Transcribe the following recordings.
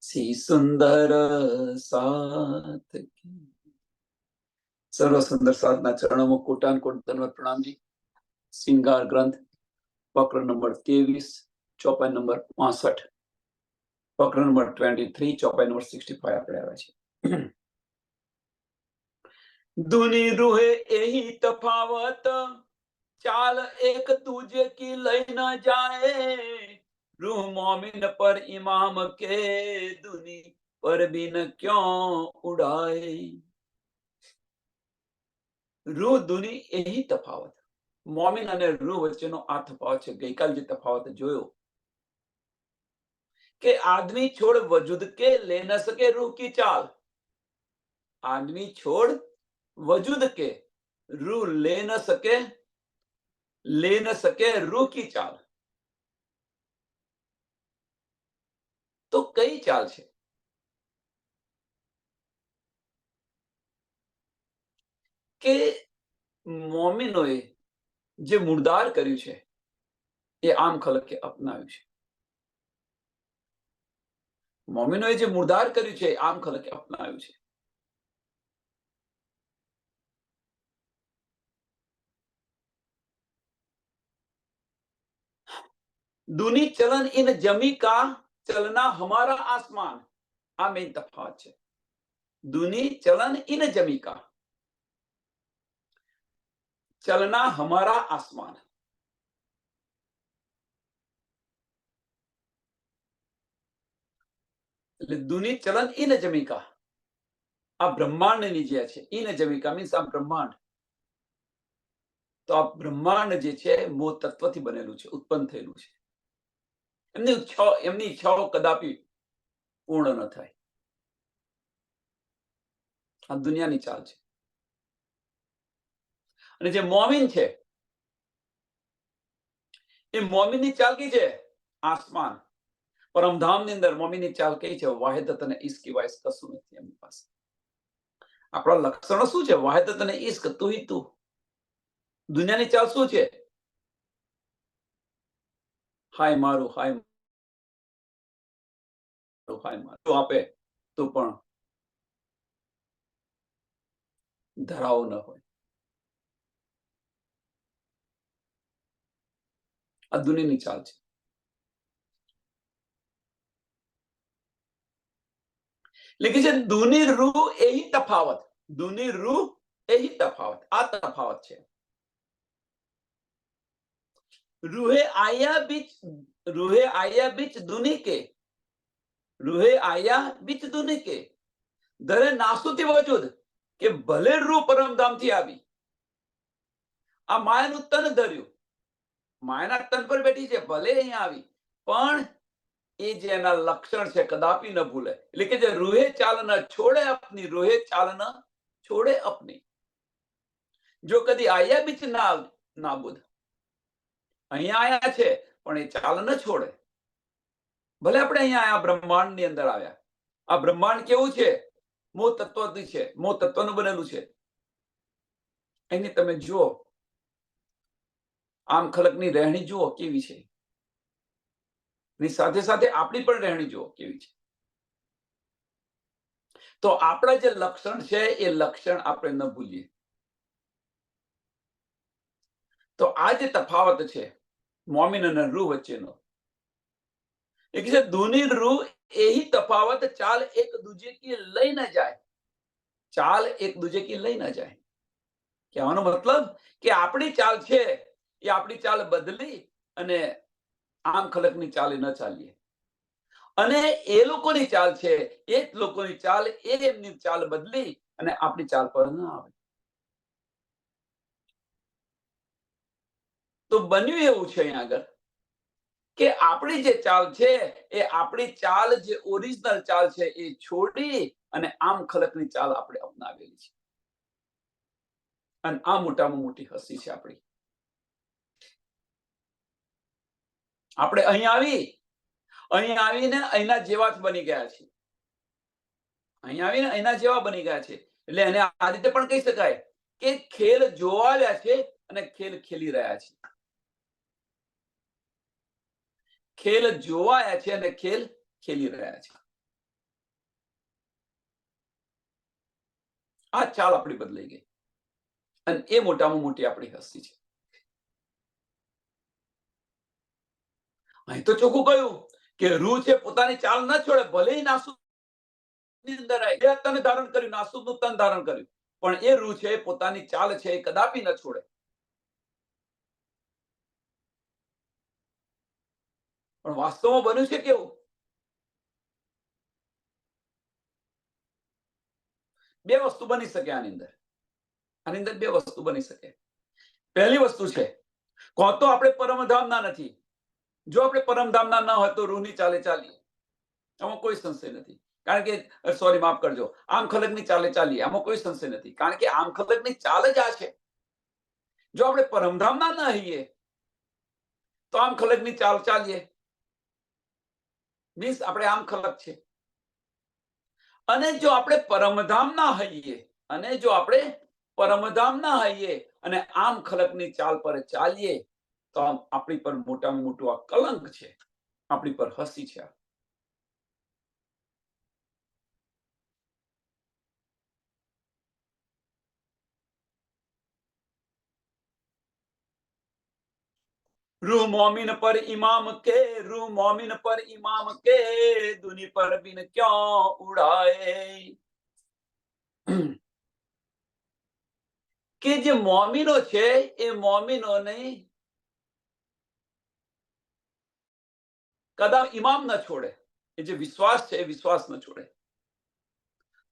सी सुंदर साथ की। सर्व सुंदर साधना चरणों में कोटान कोट धन्यवाद प्रणाम जी। श्रृंगार ग्रंथ पकड़ नंबर 23, चौपाई नंबर 65, पकड़ नंबर 23, चौपाई नंबर 65 આપણે આવ્યા છે। दुनी रूहे यही तफावत, चाल एक तुझे की लई न जाए। रूह मोमिन पर इमाम के, दुनी पर बिन क्यों उड़ाए। रूह दुनी यही तफावत, मोमिन અને રૂહ વચ્ચેનો આ તફાવત છે। ગઈકાલ જે તફાવત જોયો કે આદમી છોડ વજૂદ કે ले न सके रूह की चाल। आदमी छोड़ वजूद के रूह ले न सके रूह की चाल। तो कई चाल છે કે મોમિનોએ જે મુર્દાર કર્યું છે એ આમ ખલકે અપનાવ્યું છે। મોમિનોએ જે મુર્દાર કર્યું છે આમ ખલકે અપનાવ્યું છે। दूनी चलन इन जमी का, चलना हमारा आसमान। आ मेन तफावत है। दूनी चलन इन जमी का, चलना हमारा आसमान। दूनी चलन इन जमी का, आ ब्रह्मांड नीचे है। इन जमी का मीन्स आ ब्रह्मांड। तो आ ब्रह्मांड जे छे मो तत्व थी बनेलू छे, उत्पन्न थयेलू छे। एमनी इच्छाओ कदापि पूर्ण न थाय। आ दुनियानी चाल छे। અને જે મોમિન છે એ મોમિનની ચાલ કી છે આસમાન। પરમધામની અંદર મોમિનની ચાલ કઈ છે વાહિદત અને ઇશ્ક સિવાય કશું નથી એમની પાસે। આપણા લક્ષણો શું છે? વાહિદત અને ઇશ્ક, તું ही તું। દુનિયાની ચાલ શું છે? હાય મારું, હાય મારું, હાય મારું આપે તો પણ ધરાવો ન હોય। આ દુનિયાની ચાલ છે। लेकिन છે દુની રૂહ यही तफावत, દુની રૂહ यही तफावत। આ તફાવત છે। रूहे आया बीच दुनी के, रूहे आया बीच दुनी के, धरे नासुती वजूद કે ભલે રૂહ પરમધામ થી આવી। આ માયાનું તન ધર્યું, માયાના તન પર બેઠી છે, ભલે અહીંયા આવી પણ એ જે એના લક્ષણ છે કદાપि ન ભૂલે। એટલે કે જે રૂહે ચાલ ન છોડે अपनी, रूहे चाल न छोड़े अपनी। जो कदी आया बीच नाबूद, અહીંયા આયા છે પણ એ ચાલ ન છોડે। ભલે આપણે અહીંયા આયા બ્રહ્માંડની અંદર આવ્યા। આ બ્રહ્માંડ કેવું છે? મો તત્વથી છે, મો તત્વનું બનેલું છે। એની તમે જુઓ આમ ખલકની રહેણી જુઓ કેવી છે, ની સાથે સાથે આપણી પણ રહેણી જુઓ કેવી છે। તો આપણા જે લક્ષણ છે એ લક્ષણ આપણે ન ભૂલીએ। તો આ જે તફાવત છે મોમિન અને રૂહ વચ્ચેનો, एक से दूनी रूह यही तफावत, चाल एक दूजे की लई न जाए। चाल एक दूजे की लई न जाए કહેવાનો મતલબ કે આપણી ચાલ છે એ આપણી ચાલ બદલી અને આમ ખલકની ચાલે ન ચાલીએ। અને એ લોકોની ચાલ છે એ જ લોકોની ચાલ એ એમની ચાલ બદલી અને આપણી ચાલ પર ન આવે। તો બન્યું એવું છે અહીંયા આગળ કે આપણી જે ચાલ છે એ આપણી ચાલ જે ઓરિજિનલ ચાલ છે એ છોડી અને આમ ખલકની ચાલ આપણે અપનાવેલી છે। અને આ મોટામાં મોટી હસી છે આપણી। આપણે અહીં આવીને અહીંના જેવા જ બની ગયા છે। અહીં આવીને અહીંના જેવા બની ગયા છે। એટલે એને આ રીતે પણ કહી શકાય કે ખેલ જોવા આવ્યા છે અને ખેલ ખેલી રહ્યા છે। ખેલ જોવાયા છે અને ખેલ ખેલી રહ્યા છે. આ ચાલ આપણી બદલાઈ ગઈ અને એ મોટામાં મોટી આપણી હસ્તી છે. અહીં તો ચોખ્ખું કહ્યું કે રૂ છે પોતાની ચાલ ન છોડે, ભલે નાસુદની અંદર આવે, તન ધારણ કર્યું, નાસુદનું તન ધારણ કર્યું, પણ એ રૂ છે પોતાની ચાલ છે એ કદાપી ન છોડે. પણ વાસ્તવમાં બન્યું છે કેવું? બે વસ્તુ બની શકે આની અંદર બે વસ્તુ બની શકે. પહેલી વસ્તુ છે, કોણ તો આપણે પરમધામના નથી. જો આપણે પરમધામના ન હોય તો રૂહની ચાલે ચાલીએ, આમાં કોઈ સંશય નથી. કારણ કે સોરી, માફ કરજો, આમ ખલકની ચાલે ચાલીએ, આમાં કોઈ સંશય નથી. કારણ કે આમ ખલકની ચાલ જ આ છે. જો આપણે પરમધામના ન હઈએ તો આમ ખલકની ચાલ ચાલીએ, મીન્સ આપણે આમ ખલક છે. અને જો આપણે પરમધામના હઈએ અને આમ ખલકની ચાલ પર ચાલીએ તો આપણી પર મોટામાં મોટું આ કલંક છે, આપણી પર હસી છે. રૂ મોમિન પર ઇમામ કે, રૂ મોમિન પર ઇમામ કે, દુની પર બિન ક્યાં ઉડાય. કે જે મોમિનો છે એ મોમિનોને કદાચ ઇમામ ન છોડે. એ જે વિશ્વાસ છે એ વિશ્વાસ ન છોડે.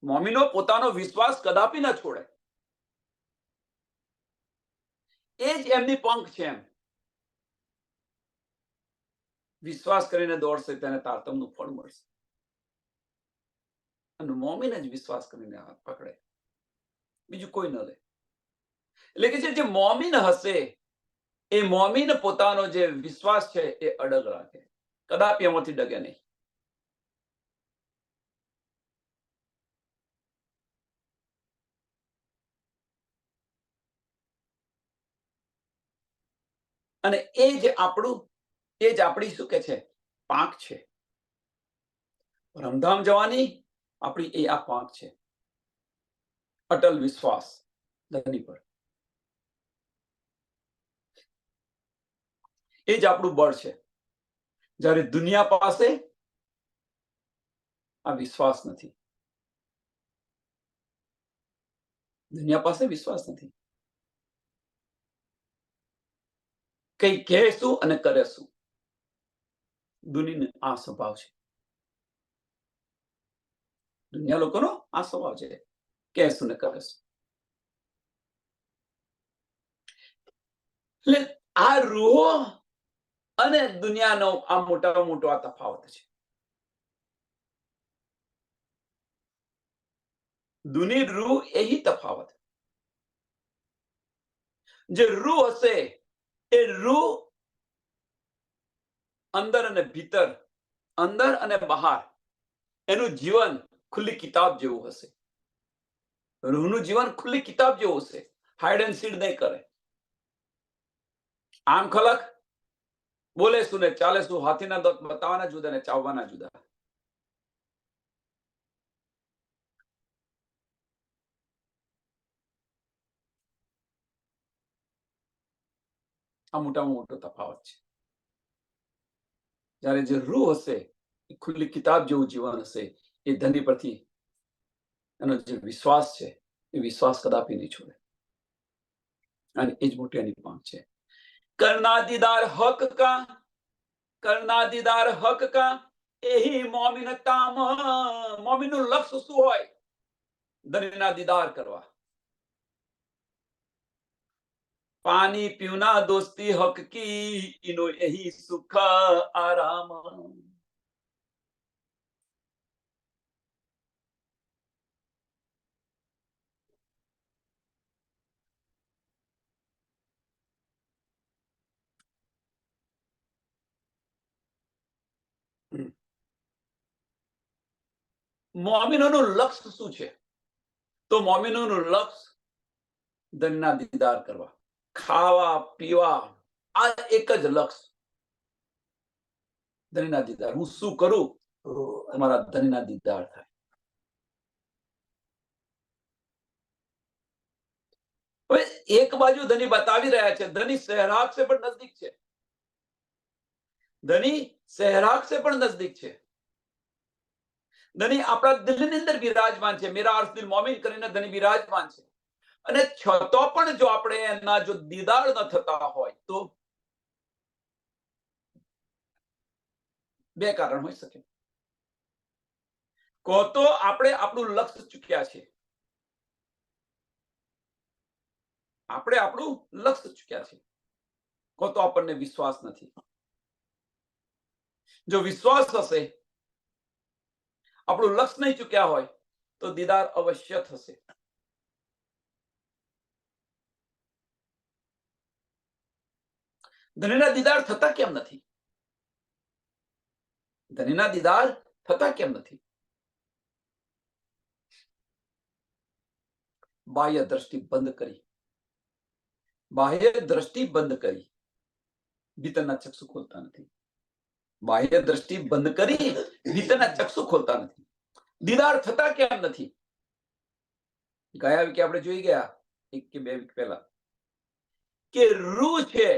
મોમિનો પોતાનો વિશ્વાસ કદાપી ન છોડે. એ જ એમની પંખ છે. એમ વિશ્વાસ કરીને દોડશે તેને તારતમનું ફળ મળશે. અને મોમિન જ વિશ્વાસ કરીને પકડે, બીજું કોઈ ન લે. એટલે કે જે મોમિન હશે એ મોમિન પોતાનો જે વિશ્વાસ છે એ અડગ રાખે, કદાપી એમાંથી ડગે નહીં. અને એ જ આપણી શું કે છે, પાંખ છે. પરમધામ જવાની આપણી એ આ પાંખ છે, અટલ વિશ્વાસ ધની પર. એ જ આપણું બળ છે. જ્યારે દુનિયા પાસે આ વિશ્વાસ નથી, દુનિયા પાસે વિશ્વાસ નથી. કઈ કહેશું અને કરેશું, દુનિયાનો આ સ્વભાવ છે. દુનિયા લોકોનો આ સ્વભાવ છે, કહેશું ને કરેશું. એટલે આ રૂહો અને દુનિયાનો આ મોટામાં મોટો આ તફાવત છે. દુની રૂહ यही તફાવત. જે રૂહ હશે એ રૂહ અંદર અને ભીતર, અંદર અને બહાર એનું જીવન ખુલ્લી કિતાબ જેવું હશે. રૂહનું જીવન ખુલ્લી કિતાબ જેવું હશે, હાઈડ એન્ડ સીડ નહીં કરે. આમ ખલક બોલે શું ને ચાલે શું, હાથીના દાંત બતાવવાના જુદા ને ચાવવાના જુદા. આ મોટામાં મોટો તફાવત છે. જ્યારે જે રૂહ હશે એ ખુલ્લી કિતાબ જેવું જીવન હશે. એ ધની પરથી એનો જે વિશ્વાસ છે એ વિશ્વાસ કદાપી નહીં છોડે. અને એ જ મોટી એની પાંખ છે. करना दीदार हक का यही मोमिनताम. મોમિનનું લક્ષ્ય શું હોય? ધનીના દીદાર કરવા. પાણી પીવના દોસ્તી હક કી, ઇનો यही સુખ આરામ. મોમિનોનું લક્ષ્ય શું છે? તો મોમિનોનું લક્ષ્ય ધનના દીદાર કરવા, ખાવા પીવા, આ એક જ લક્ષ્ય. ધણીના દીદાર. હું શું કરું તો તમારા ધણીના દીદાર થાય. હવે એક બાજુ ધણી બતાવી રહ્યા છે, ધણી સહેરાગ સે પણ નજદીક છે. ધણી સહેરાગ સે પણ નજદીક છે. ધણી આપણા દિલની અંદર બિરાજમાન છે. મેરા અર્થ દિલ મોમિન કરીને ધણી બિરાજમાન છે. અને છતાં પણ જો આપણે એના જો દીદાર ન થતા હોય તો બે કારણ હોઈ શકે. કો તો આપણે આપણું લક્ષ્ય ચૂક્યા છે, આપણે આપણું લક્ષ્ય ચૂક્યા છે, કો તો આપણને વિશ્વાસ નથી. જો વિશ્વાસ હશે, આપણું લક્ષ્ય નહીં ચૂક્યા હોય તો દીદાર અવશ્ય થશે. ધણીના દીદાર થતા કેમ નથી? ધણીના દીદાર થતા કેમ નથી? બાહ્ય દ્રષ્ટિ બંધ કરી, બાહ્ય દ્રષ્ટિ બંધ કરી ભીતરના ચક્ષુ ખોલતા નથી. બાહ્ય દ્રષ્ટિ બંધ કરી ભીતરના ચક્ષુ ખોલતા નથી. દીદાર થતા કેમ નથી? ગયા વીકે આપણે જોઈ ગયા, એક કે બે વીક પહેલા, કે રૂહ છે,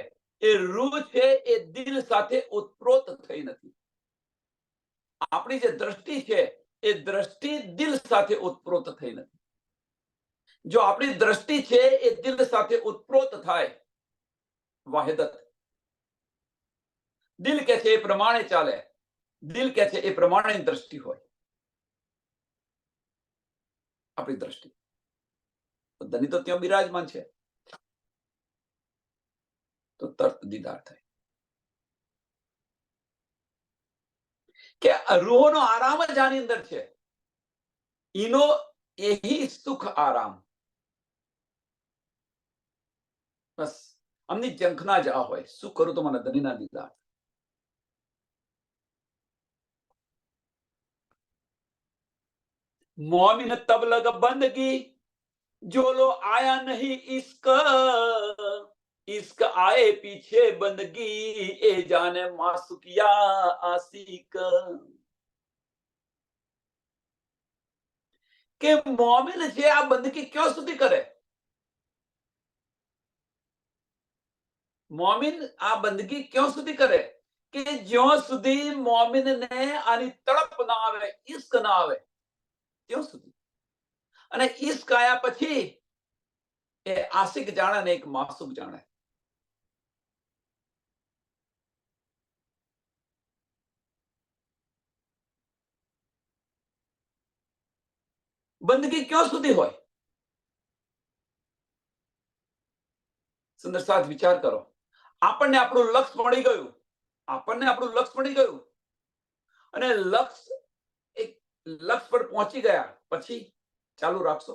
એ રૂહ છે એ દિલ સાથે ઓતપ્રોત થઈ નથી. આપણી જે દ્રષ્ટિ છે એ દ્રષ્ટિ દિલ સાથે ઓતપ્રોત થઈ નથી. જો આપણી દ્રષ્ટિ છે એ દિલ સાથે ઓતપ્રોત થાય, વાહિદત, દિલ કે છે એ પ્રમાણે ચાલે, દિલ કે છે એ પ્રમાણે દ્રષ્ટિ હોય આપણી દ્રષ્ટિ, ધણી તો ત્યાં બિરાજમાન છે, તો તરત દીદાર થાય. કે રૂહનો આરામ જ આની અંદર છે. ઈનો એહી સુખ આરામ. બસ અમની ઝંખના જ આ હોય, શું કરું તો મને ધણીના દીદાર. मोमिन तब लग बंदगी, जो लो आया नहीं इश्क, इश्क आए पीछे बंदगी, ए जाने मासुकिया आशिक. કે મોમિન છે આ બંદગી ક્યાં સુધી કરે? મોમિન આ બંદગી ક્યાં સુધી કરે? કે જ્યાં સુધી મોમિનને આની તડપ ના આવે, ઈશ્ક ના આવે ત્યાં સુધી. અને ઈશ્ક આયા પછી એ આશિક જાણે ને એક માસુક જાણે. બંદગી ક્યાં સુધી હોય? સુંદર સાથ વિચાર કરો. આપણને આપણું લક્ષ્ય મળી ગયું, આપણને આપણું લક્ષ્ય મળી ગયું, અને લક્ષ્ય એક લક્ષ્ય પર પહોંચી ગયા પછી ચાલુ રાખશો?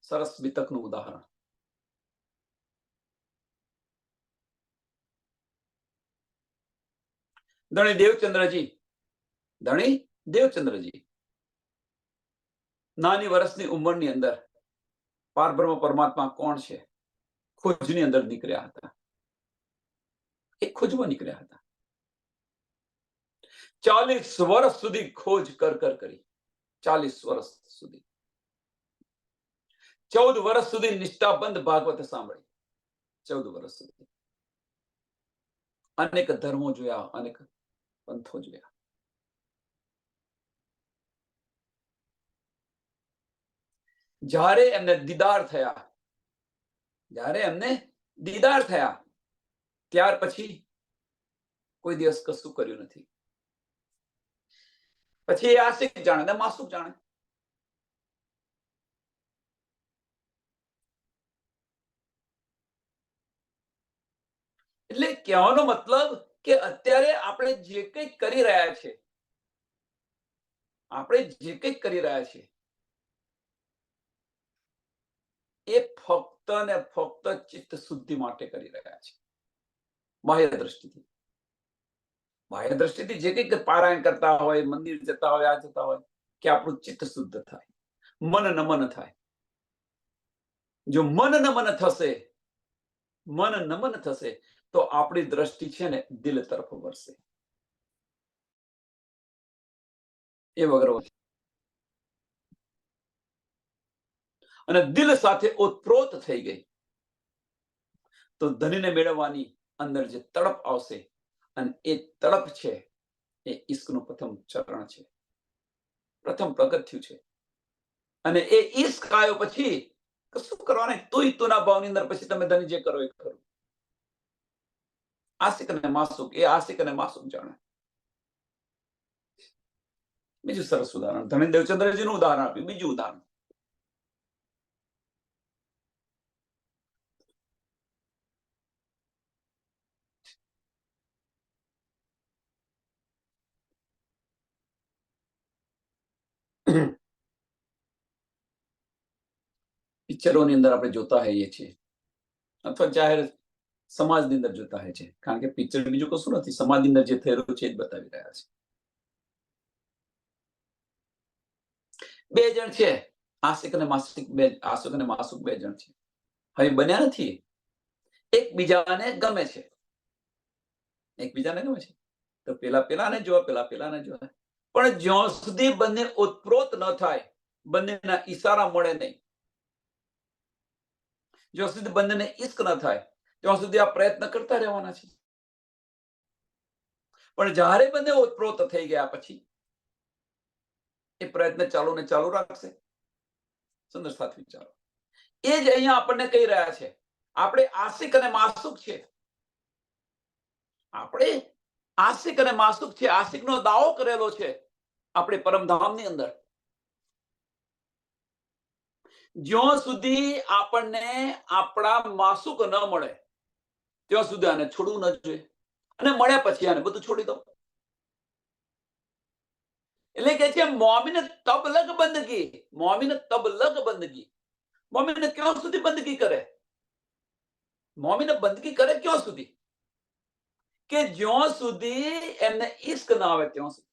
સરસ વિતકનું ઉદાહરણ. ધણી દેવચંદ્રજી નાની વર્ષની ઉંમરની અંદર પારબ્રહ્મ પરમાત્મા કોણ છે ખોજની અંદર નીકળ્યા હતા. એ ખોજમાં નીકળ્યા હતા. 40 વર્ષ સુધી ખોજ કર કરી. 40 વર્ષ સુધી, 14 વર્ષ સુધી નિષ્ઠાબંધ ભાગવત સાંભળી. 14 વર્ષ સુધી અનેક ધર્મો જોયા, અનેક પંથો જોયા. જ્યારે એમને દીદાર થયા, ત્યાર પછી કોઈ દિવસ કશું કર્યું નથી. પછી એ આશિક જાણે ને માસુક જાણે. એટલે કહેવાનો મતલબ કે અત્યારે આપણે જે કંઈક કરી રહ્યા છીએ, એ ફક્ત ને ફક્ત ચિત્ત શુદ્ધિ માટે કરી રહ્યા છે. બાહ્ય દ્રષ્ટિથી જે કંઈક પારાયણ કરતા હોય, મંદિર જતા હોય, આ જતા હોય, કે આપણું ચિત્ત શુદ્ધ થાય, મન નમન થાય. જો મન નમન થશે મન નમન થશે તો આપણી દ્રષ્ટિ છે ને દિલ તરફ વળશે. એ વગર અને દિલ સાથે ઓતપ્રોત થઈ ગઈ તો ધનીને મેળવવાની અંદર જે તડપ આવશે, અને એ તડપ છે એ ઈશ્કનું પ્રથમ ચરણ છે, પ્રથમ પગથિયું છે. અને એ ઈશ્ક આવ્યો પછી કશું કરવાના, તુના ભાવની અંદર પછી તમે ધની જે કરો એ કરો. આશિક અને માસુક, એ આશિક અને માસુક જાણે. બીજું સરસ ઉદાહરણ ધણી દેવચંદ્રજીનું ઉદાહરણ આપ્યું. બીજું ઉદાહરણ, પિક્ચરોની અંદર આપણે જોતા હોઈએ છીએ, અથવા જાહેર સમાજની અંદર જોતા હોય છે, કારણ કે પિક્ચર બીજું કશું નથી, સમાજની અંદર જે થઈ રહ્યું છે એ જ બતાવી રહ્યા છે. બે જણ છે, આશિક અને માસિક, બે આશિક અને માસુક બે જણ છે. હવે બન્યા નથી, એકબીજાને ગમે છે, એકબીજાને ગમે છે. તો પેલા પેલાને જોવા, પેલા પેલાને જોવા. પણ જ્યાં સુધી બંને ઓતપ્રોત ન થાય, બંનેના ઈશારા મળે નહીં, જ્યાં સુધી બંનેને ઈશ્ક ન થાય ત્યાં સુધી આ પ્રયત્ન કરતા રહેવાના છે. પણ જ્યારે બંને ઓતપ્રોત થઈ ગયા પછી એ પ્રયત્ન ચાલુ ને ચાલુ રાખશે. સુંદર સાથ વિચારો. એ જ અહીંયા આપણને કહી રહ્યા છે. આપણે આશિક અને માસુક છે. આપણે આશિક અને માસુક છે. આશિકનો દાવો કરેલો છે આપણે પરમધામની અંદર. જ્યાં સુધી આપણને આપણા માસુક ન મળે ત્યાં સુધી આને છોડવું ન જોઈએ, અને મળ્યા પછી આને બધું છોડી દો. એટલે કે છે મોમિન તબલગ બંદગી, મોમિન તબલગ બંદગી. મોમિન ક્યાં સુધી બંદગી કરે? મોમિન બંદગી કરે ક્યાં સુધી? કે જ્યાં સુધી એમને ઈશ્ક ના આવે ત્યાં સુધી.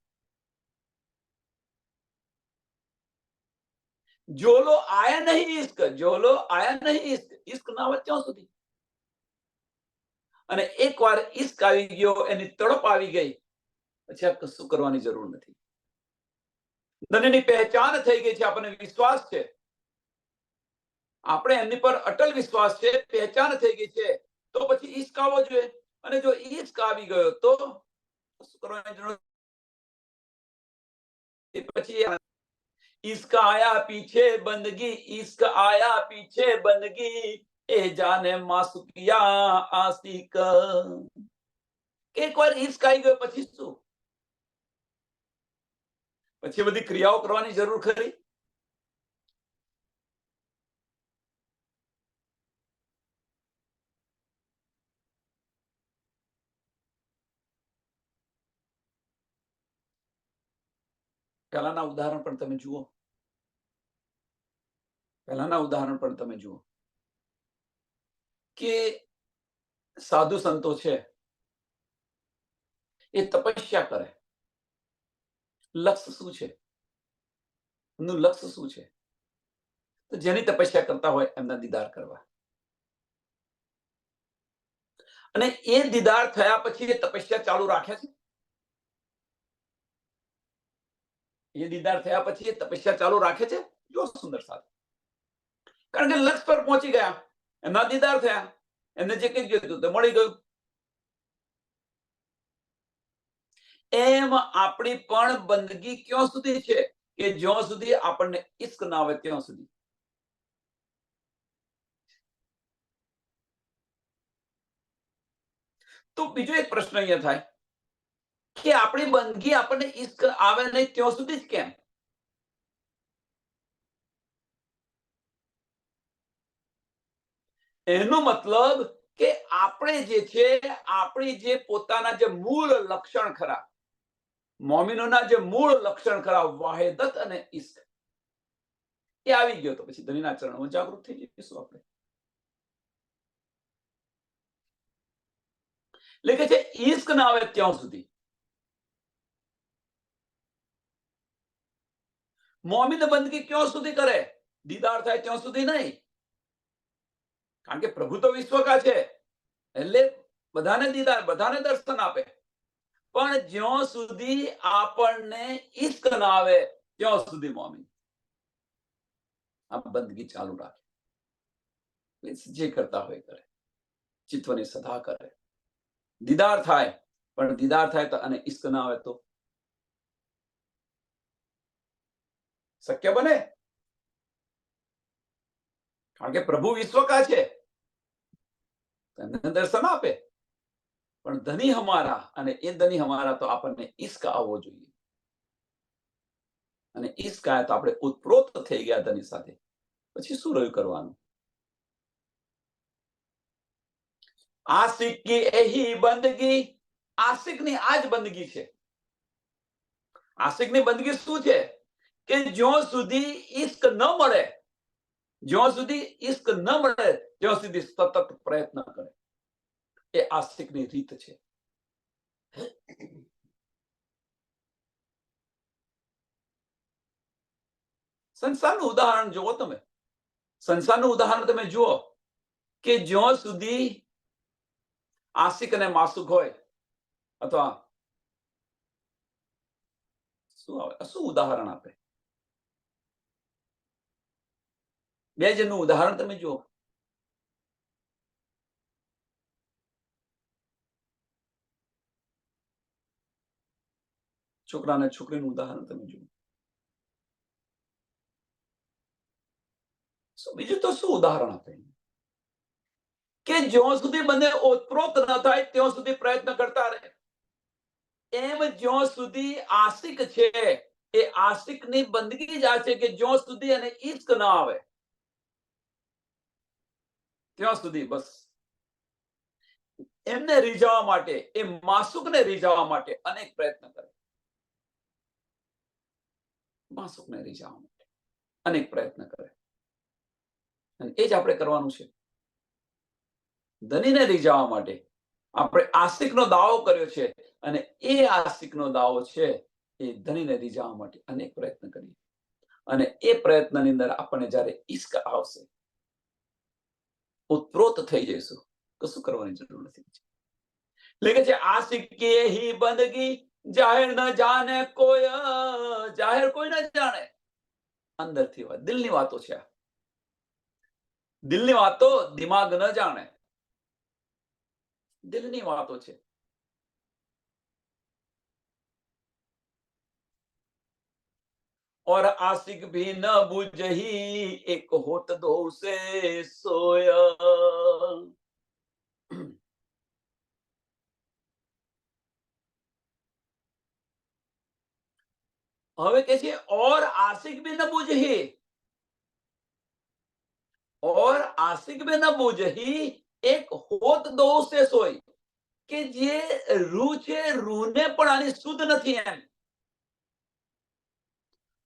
જોલો આયા નહીં ઈશ્ક, જોલો આયા નહીં ઈશ્ક, ઈશ્ક ના આવે ત્યાં સુધી. અને એકવાર ઈશ્ક આવી ગયો, એની તડપ આવી ગઈ પછી આ કશું કરવાની જરૂર નથી. ધનની પહેચાન થઈ ગઈ છે, આપણને વિશ્વાસ છે, આપણે એમની પર અટલ વિશ્વાસ છે, પહેચાન થઈ ગઈ છે, તો પછી ઈશ્ક આવવો જોઈએ. અને જો ઈશ્ક આવી ગયો તો શું કરવાની જરૂર? પછી इश्क आया पीछे बंदगी, इश्क आया पीछे बंदगी, ए जाने मासुकिया आशिक. એક વાર ઈશ્ક આવી ગયો પછી શું? પછી બધી ક્રિયાઓ કરવાની જરૂર ખરી? પહેલાના ઉદાહરણ પણ તમે જુઓ, પહેલાના ઉદાહરણ પણ તમે જુઓ કે સાધુ સંતો છે એ તપસ્યા કરે. લક્ષ્ય શું છે? એમનું લક્ષ્ય શું છે? તો જેની તપસ્યા કરતા હોય એમના દીદાર કરવા. અને એ દીદાર થયા પછી એ તપસ્યા ચાલુ રાખે છે. એ દીદાર થયા પછી એ તપસ્યા ચાલુ રાખે છે. જો સુંદર સાથ, કારણ કે લક્ષ્ય પર પહોંચી ગયા, એમના દીદાર થયા, એમને જે કંઈ જોઈતું તે મળી ગયું. એમ આપણી પણ બંદગી ક્યાં સુધી છે? કે જ્યાં સુધી આપણને ઈશ્ક ના આવે ત્યાં સુધી. તો બીજો એક પ્રશ્ન અહીંયા થાય કે આપણી બંદગી આપણને ઈશ્ક આવે નહીં ત્યાં સુધી જ કેમ? એનો મતલબ કે આપણે જે છે, આપણી જે પોતાના જે મૂળ લક્ષણ ખરા, મોમિનોના જે મૂળ લક્ષણ ખરા, વાહિદત અને ઈશ્ક, એ આવી ગયો તો પછી ધણીના ચરણોમાં જાગૃત થઈ જઈશું આપણે. એટલે કે છે ઈશ્ક ના આવે ત્યાં સુધી. મોમિન બંદગી ક્યાં સુધી કરે? દીદાર થાય ત્યાં સુધી નહીં, કારણ કે પ્રભુ તો વિશ્વ કા છે. એટલે બધાને દીદાર, બધાને દર્શન આપે, પણ જ્યાં સુધી આપણને ઈશ્ક ના આવે ત્યાં સુધી મોમીન આ બંદગી ચાલુ રાખે, જે કરતા હોય કરે, ચિત્તની સદા કરે. દીદાર થાય, પણ દીદાર થાય તો અને ઈશ્ક ના આવે તો શક્ય બને? કારણ કે પ્રભુ વિશ્વ કા છે, તેને દર્શન આપે, પણ ધની હમારા, અને એ ધની હમારા તો આપણને ઈશ્ક આવવો જોઈએ. અને ઈશ્ક આવે તો આપણે ઉત્પ્રોત થઈ ગયા ધની સાથે, પછી શું રહ્યું કરવાનું? આશિક કી એહી બંદગી, આશિકની આ જ બંદગી છે. આશિકની બંદગી શું છે? કે જ્યાં સુધી ઈશ્ક ન મળે, જ્યાં સુધી ઈશ્ક ન મળે ત્યાં સુધી સતત પ્રયત્ન કરે. એ આસ્તિકની રીત છે. સંસારનું ઉદાહરણ જુઓ તમે, સંસારનું ઉદાહરણ તમે જુઓ કે જ્યાં સુધી આશિક અને માસુક હોય, અથવા શું ઉદાહરણ આપે? બે જણનું ઉદાહરણ તમે જુઓ. છોકરા અને છોકરીનું ઉદાહરણ તમે જુઓ. બીજું તો શું ઉદાહરણ આપે? કે જ્યાં સુધી બંને ઓતપ્રોત ન થાય ત્યાં સુધી પ્રયત્ન કરતા રહે. એમ જ્યાં સુધી આશિક છે, એ આશિકની બંદગી જ આ છે કે જ્યાં સુધી એને ઈશ્ક ન આવે ત્યાં સુધી બસ એમને રીઝવવા માટે, એ માસુકને રીઝવવા માટે અનેક પ્રયત્ન કરે. માસુકને રીઝવવા માટે અનેક પ્રયત્ન કરે. અને એ જ આપણે કરવાનું છે. ધનીને રીઝવવા માટે આપણે આશિકનો દાવો કર્યો છે, અને એ આશિકનો દાવો છે એ ધનીને રીઝવવા માટે અનેક પ્રયત્ન કરીએ. અને એ પ્રયત્નની અંદર આપણને જ્યારે ઈશ્ક આવશે, ઉત્પ્રોત થઈ જઈશું, કશું કરવાની જરૂર નથી. લેકે છે આશિક કે હી બંદગી, જાહેર ન જાણે કોઈ, જાહેર કોઈ ન જાણે. અંદરથી વાત, દિલની વાતો છે. દિલની વાતો દિમાગ ન જાણે, દિલની વાતો છે. और आशिक भी न बुझही, एक होत दो से सोया. હવે કે છે और आशिक भी न बुझही, और आशिक भी न बुझही, एक होत दो से सोई. કે જે રૂ છે, રૂને પણ આની શુદ્ધ નથી. એમ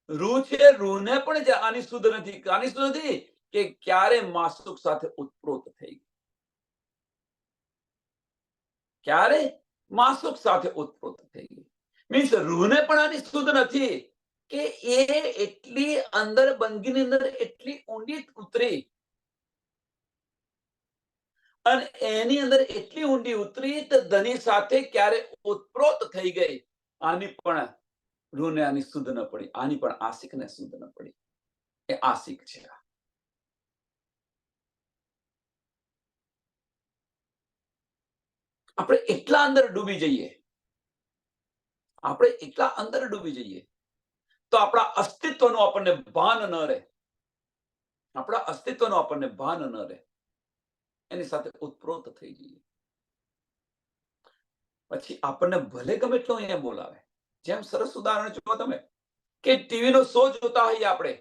રૂ છે, રૂને પણ આની શુદ્ધ નથી. આની શુદ્ધ નથી કે ક્યારે માસુક સાથે ઉત્પ્રોત થઈ ગઈ, ક્યારે માસુક સાથે ઉત્પ્રોત થઈ ગઈ. મીન્સ રૂને પણ આની શુદ્ધ નથી કે એ એટલી અંદર બંદગીની અંદર એટલી ઊંડી ઉતરી, અને એની અંદર એટલી ઊંડી ઉતરી તો ધની સાથે ક્યારે ઉત્પ્રોત થઈ ગઈ. આની પણ રૂને આની શુદ્ધ ન પડી, આની પણ આશિકને શુદ્ધ ન પડી. એ આશિક છે. આપણે એટલા અંદર ડૂબી જઈએ, આપણે એટલા અંદર ડૂબી જઈએ તો આપણા અસ્તિત્વનું આપણને ભાન ન રહે. આપણા અસ્તિત્વનું આપણને ભાન ન રહે, એની સાથે ઉત્પ્રોત થઈ જઈએ. પછી આપણને ભલે ગમે એટલો અહીંયા બોલાવે. જેમ સરસ ઉદાહરણ જુઓ તમે કે ટીવીનો શો જોતા હોઈએ આપણે,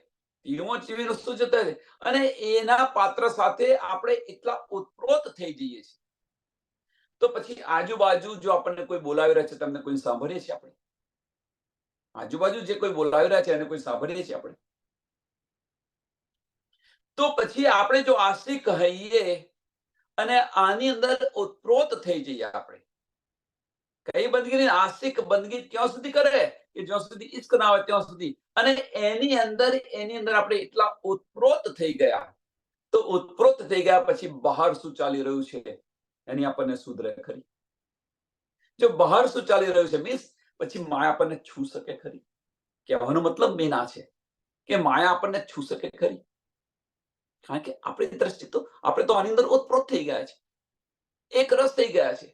ટીવીનો શો જોતા હોય અને એના પાત્ર સાથે આપણે એટલા ઉત્પ્રોત થઈ જઈએ છીએ, તો પછી આજુબાજુ જો આપણને કોઈ બોલાવી રહ્યા છે, તમને કોઈ સાંભળીએ છીએ આપણે? આજુબાજુ જે કોઈ બોલાવી રહ્યા છે એને કોઈ સાંભળીએ છીએ આપણે? તો પછી આપણે જો આશિક હઈએ અને આની અંદર ઉત્પ્રોત થઈ જઈએ, આપણે કઈ બંદગી? આશિક બંદગી ક્યાં સુધી કરે કે જ્યાં સુધી ઈશ્ક ના આવે ત્યાં સુધી. અને એની અંદર આપણે એટલા ઉત્પ્રોત થઈ ગયા. તો ઉત્પ્રોત થઈ ગયા પછી બહાર શું ચાલી રહ્યું છે એની આપણને સુધરે ખરી? જો બહાર શું ચાલી રહ્યું છે મીન્સ પછી માયા આપણને છૂ શકે ખરી? કહેવાનો મતલબ મેન આ છે કે માયા આપણને છૂ શકે ખરી? કારણ કે આપણી દ્રષ્ટિ તો આપણે તો આની અંદર ઓતપ્રોત થઈ ગયા છે, એક રસ થઈ ગયા છે.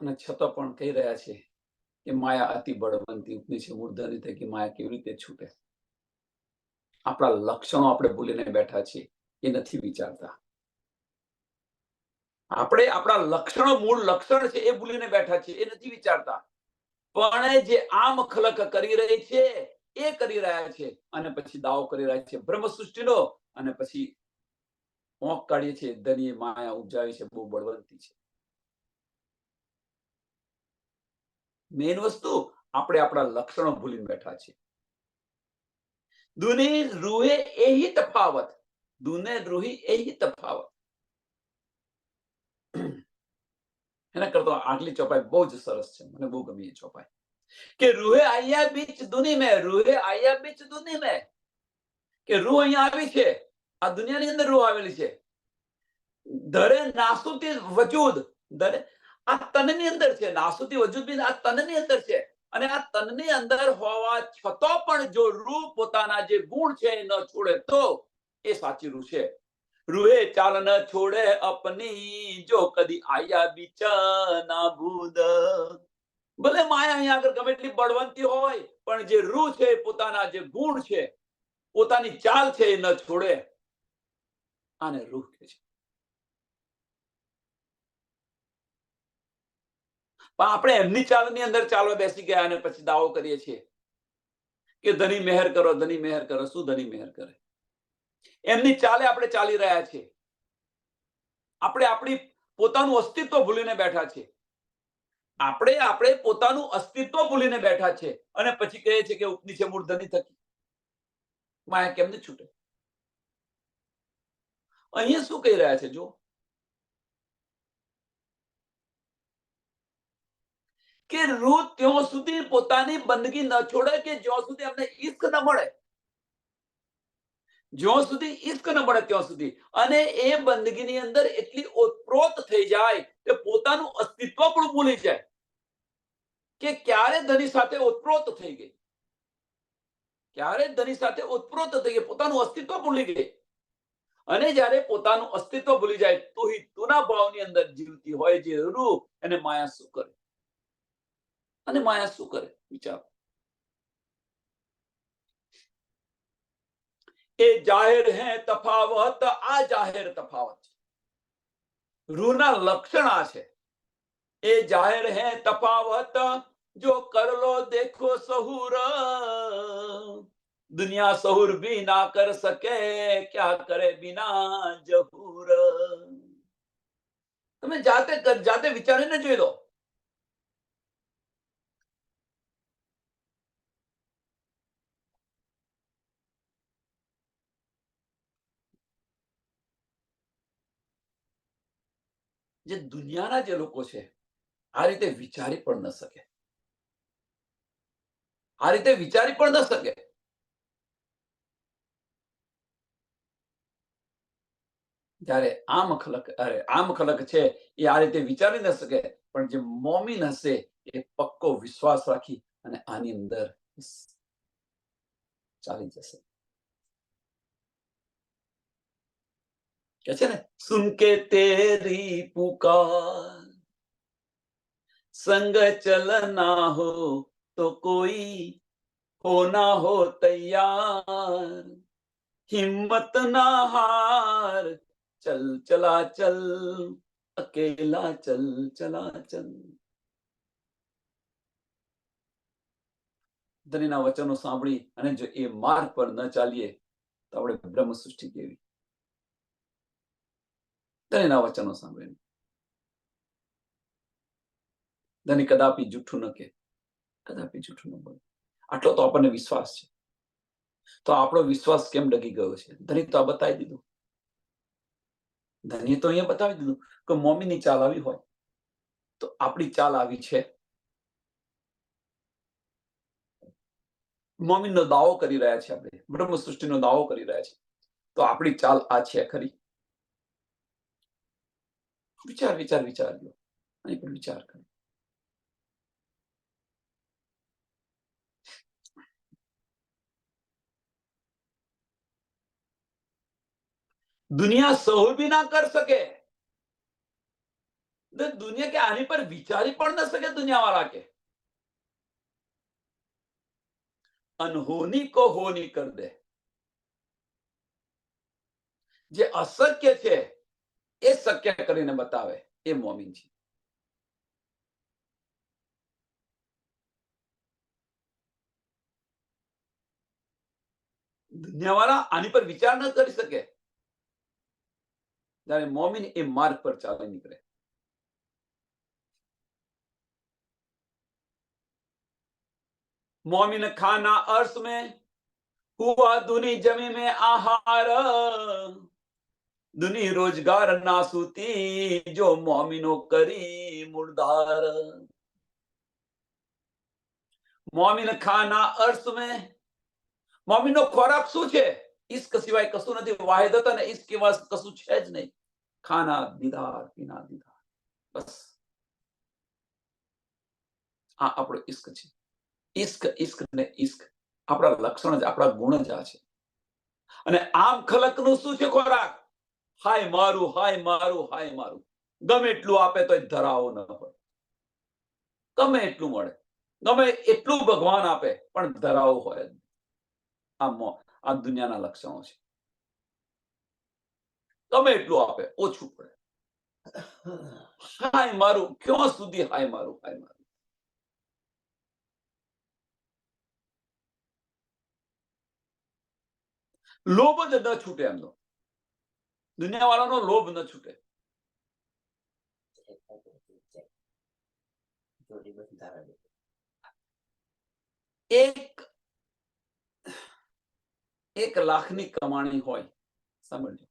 અને છતાં પણ કહી રહ્યા છે કે માયા અતિ બળવંતી ઉપનિષદ મૂર્ધની થઈ કે માયા કેવી રીતે છૂટે. આપણા લક્ષણો આપણે ભૂલીને બેઠા છીએ, એ નથી વિચારતા. આપણે આપણા લક્ષણો, મૂળ લક્ષણ છે એ ભૂલીને બેઠા છીએ, એ નથી વિચારતા. પણ જે આમ ખલક કરી રહી છે એ કરી રહ્યા છે અને પછી દાવો કરી રહ્યા છે બ્રહ્મ સૃષ્ટિનો, અને પછી ઓંક કાઢીએ છીએ ધની માયા ઉપજાવી છે, બહુ બળવંતી છે. મેન વસ્તુ આપણે આપણા લક્ષણો ભૂલીને બેઠા છીએ. દુને રૂહે એહી તફાવત, દુને રૂહી એહી તફાવત. એના કરતા આટલી ચોપાઈ બહુ જ સરસ છે, મને બહુ ગમી એ ચોપાઈ કે રૂહે આયા બીચ દુની મેં, રૂહે આયા બીચ દુની મેં. કે રૂહ અહીંયા આવી છે, આ દુનિયાની અંદર રૂહ આવેલી છે. ધરે નાસુતી વજૂદ, ધરે આ તનની અંદર છે. નાસુતી વજૂદ બી આ તનની અંદર છે. અને આ તનની અંદર હોવા છતાં પણ જો રૂહ પોતાના જે ગુણ છે એ ન છોડે તો એ સાચી રૂહ છે. રૂહે ચાલ ન છોડે અપની, જો કદી આયા બીચ ના ભૂદ. ભલે માયા અહીંયા આગળ ગમે એટલી બળવંતી હોય, પણ જે રૂહ છે પોતાના જે ગુણ છે, પોતાની ચાલ છે એ ન છોડે. આને રૂહ કહે છે. પણ આપણે એમની ચાલની અંદર ચાલવા બેસી ગયા અને પછી દાવો કરીએ છીએ કે ધની મહેર કરો, ધની મહેર કરો. શું ધની મહેર કરે? એમની ચાલે આપણે ચાલી રહ્યા છીએ. આપણે આપણી પોતાનું અસ્તિત્વ ભૂલીને બેઠા છીએ. આપણે પોતાનું અસ્તિત્વ ભૂલીને બેઠા છે અને પછી કહે છે કે ઉપનિષદ મૂર્ધની થકી માયા કેમને છૂટે? અહીંયા શું કહી રહ્યા છે જો, કે રૂહ ત્યાં સુધી પોતાની બંદગી ન છોડે કે જ્યાં સુધી અમને ઈશ્ક ન મળે. જ્યાં સુધી ઈશ્ક ન મળે ત્યાં સુધી. અને એ બંદગીની અંદર એટલી ઓતપ્રોત થઈ જાય કે પોતાનું અસ્તિત્વ પણ ભૂલી જાય કે ક્યારે ધની સાથે ઓતપ્રોત થઈ ગઈ, ક્યારે ધની સાથે ઓતપ્રોત થઈ ગઈ, પોતાનું અસ્તિત્વ ભૂલી ગઈ. અને જ્યારે પોતાનું અસ્તિત્વ ભૂલી જાય તો તુના ભાવની અંદર જીવતી હોય જે રૂહ, એને માયા શું કરે? અને માયા શું કરે વિચારો. એ જાહેર હે તફાવત, આ જાહેર તફાવત છે. રૂહના લક્ષણ આ છે. એ જાહેર હે તફાવત, જો કર લો દેખો સહુર. દુનિયા સહુર ભી ના કર સકે, ક્યા કરે બિના જહુર. તમે જાતે વિચારીને જોઈ લો. જે દુનિયાના જે લોકો છે આ રીતે વિચારી પણ ન શકે, આ રીતે વિચારી પણ ન શકે. જ્યારે આમ ખલક છે એ આ રીતે વિચારી ન શકે, પણ જે મોમીન હશે એ પક્કો વિશ્વાસ રાખી અને આની અંદર ચાલી જશે. કે છે ને, સુન કે તેરી પુકાર, સંગ ચલના હો તો કોઈ હો ના હો તૈયાર, હિમ્મત ના હાર, ચલ ચલા ચલ, અકેલા ચલ ચલા ચલ. ધનીના વચનો સાંભળી અને જો એ માર્ગ પર ન ચાલીએ તો આપણે બ્રહ્મ સૃષ્ટિ કેવી? ધનીના વચનો સાંભળીને ધની કદાપી જૂઠું ન કે, કદાપી જૂઠું ન બોલે. આટલો તો આપણને વિશ્વાસ છે. તો આપણો વિશ્વાસ કેમ ડગી ગયો છે? ધની તો આ બતાવી દીધું. ધનીએ તો અહીંયા બતાવી દીધું કે મોમીની ચાલ આવી હોય તો આપણી ચાલ આવી છે. મોમીનનો દાવો કરી રહ્યા છે, આપણે બ્રહ્મ સૃષ્ટિનો દાવો કરી રહ્યા છે, તો આપણી ચાલ આ છે ખરી? વિચાર વિચાર વિચાર લો, અહીં પણ વિચાર કરો. દુનિયા સહુ બી ના કર શકે. दुनिया के आने पर विचार ही पड़ न सके दुनिया वाला के. अनहोनी को होनी कर दे. જે અશક્ય છે એ શક્ય કરીને બતાવે એ મોમીન છે. દુનિયાવાળા આની પર વિચાર ન કરી શકે, જ્યારે મોમીન એ માર્ગ પર ચાલી નીકળે. मोमिन खाना अर्श में हुआ दुनी जमी में आहार, दुनी रोजगार नासूती जो मोमिनो करी मुर्दार. મોમીન ખાના અર્શ में મોમીનો ખોરાક શું છે? ઈશ્ક સિવાય કશું નથી. વાહિદત અને ઈશ્ક સિવાય કશું છે જ નહીં. ખાના દીદાર, પીના દીદાર, બસ આ આપણો ઈશ્ક છે. ઈશ્ક ઈશ્ક ને ઈશ્ક આપણા લક્ષણ જ, આપણા ગુણ જ આ છે. અને આમ ખલકનું શું છે ખોરાક? હાય મારું, હાય મારું, હાય મારું. ગમે એટલું આપે તો ધરાવો ન હોય. ગમે એટલું મળે, ગમે એટલું ભગવાન આપે, પણ ધરાવો હોય. આ દુનિયાના લક્ષણો છે. ગમે એટલું આપે, ઓછું પડે. હાય મારું, ક્યાં સુધી હાય મારું, હાય મારું. લોભ જ ન છૂટે એમનો. દુનિયા વાળાનો લોભ ન છૂટે. એક લાખની કમાણી હોય, સાંભળજો,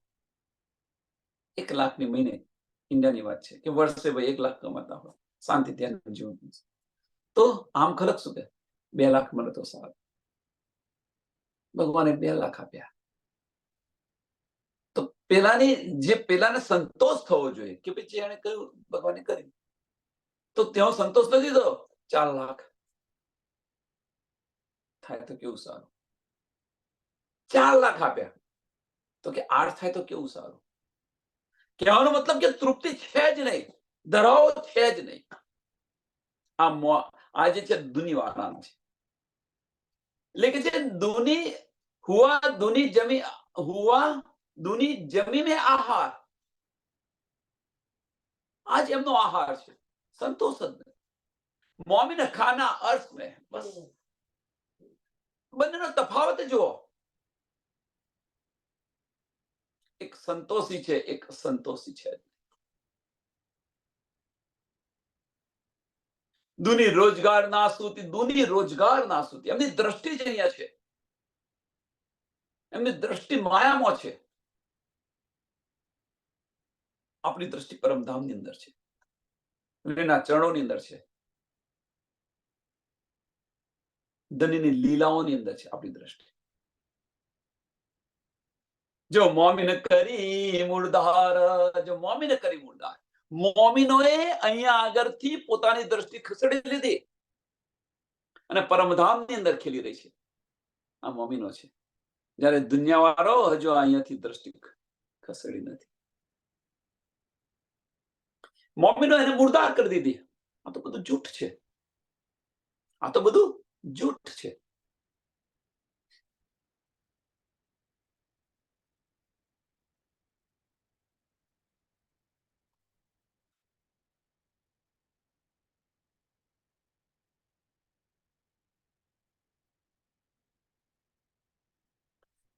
1 લાખની મહિને, ઇન્ડિયાની વાત છે કે વર્ષે ભાઈ 1 લાખ કમાતા હોય, શાંતિ ત્યાં જીવન, તો આમ ખલક શું કે 2 લાખ મળે તો સારું. ભગવાને 2 લાખ આપ્યા, તો પેલાને સંતોષ થવો જોઈએ કે પછી એને કહ્યું, ભગવાને કર્યું, તો ત્યાં સંતોષ નથી થતો. 4 લાખ થાય તો કેવું સારું. 4 લાખ આપ્યા તો કે 8 થાય તો કેવું સારું. કહેવાનો મતલબ કે તૃપ્તિ છે જ નહીં, ધરાવો છે જ નહીં. આ જે છે દુની વાળાનો છે. એટલે કે છે દુની હુઆ દુની જમી મેં આહાર. આજ એમનો આહાર છે, સંતોષ જ નહીં. મોમીન ખાના અર્થ મેં, બસ બંનેનો તફાવત જુઓ. એક સંતોષી છે, એક સંતોષી છે. દુની રોજગાર નાસૂતી, દુની રોજગાર નાસૂતી. એમની દ્રષ્ટિ જ અહીંયા છે, એમની દ્રષ્ટિ માયામાં છે. આપણી દ્રષ્ટિ પરમધામની અંદર છે, એના ચરણોની અંદર છે, ધનીની લીલાઓની અંદર છે આપણી દ્રષ્ટિ. જો મોમીન કરી મૂળધાર, જો મોમીન કરી મૂળધાર. મોમીનોએ અહીંયા આગળથી પોતાની દ્રષ્ટિ ખસેડી લીધી અને પરમધામની અંદર ખીલી રહી છે. આ મોમીનો છે. જ્યારે દુનિયાવાળો હજુ અહીંયાથી દ્રષ્ટિ ખસેડી નથી. મોમીનો એને મુર્દાર કરી દીધી. આ તો બધું જૂઠ છે, આ તો બધું જૂઠ છે.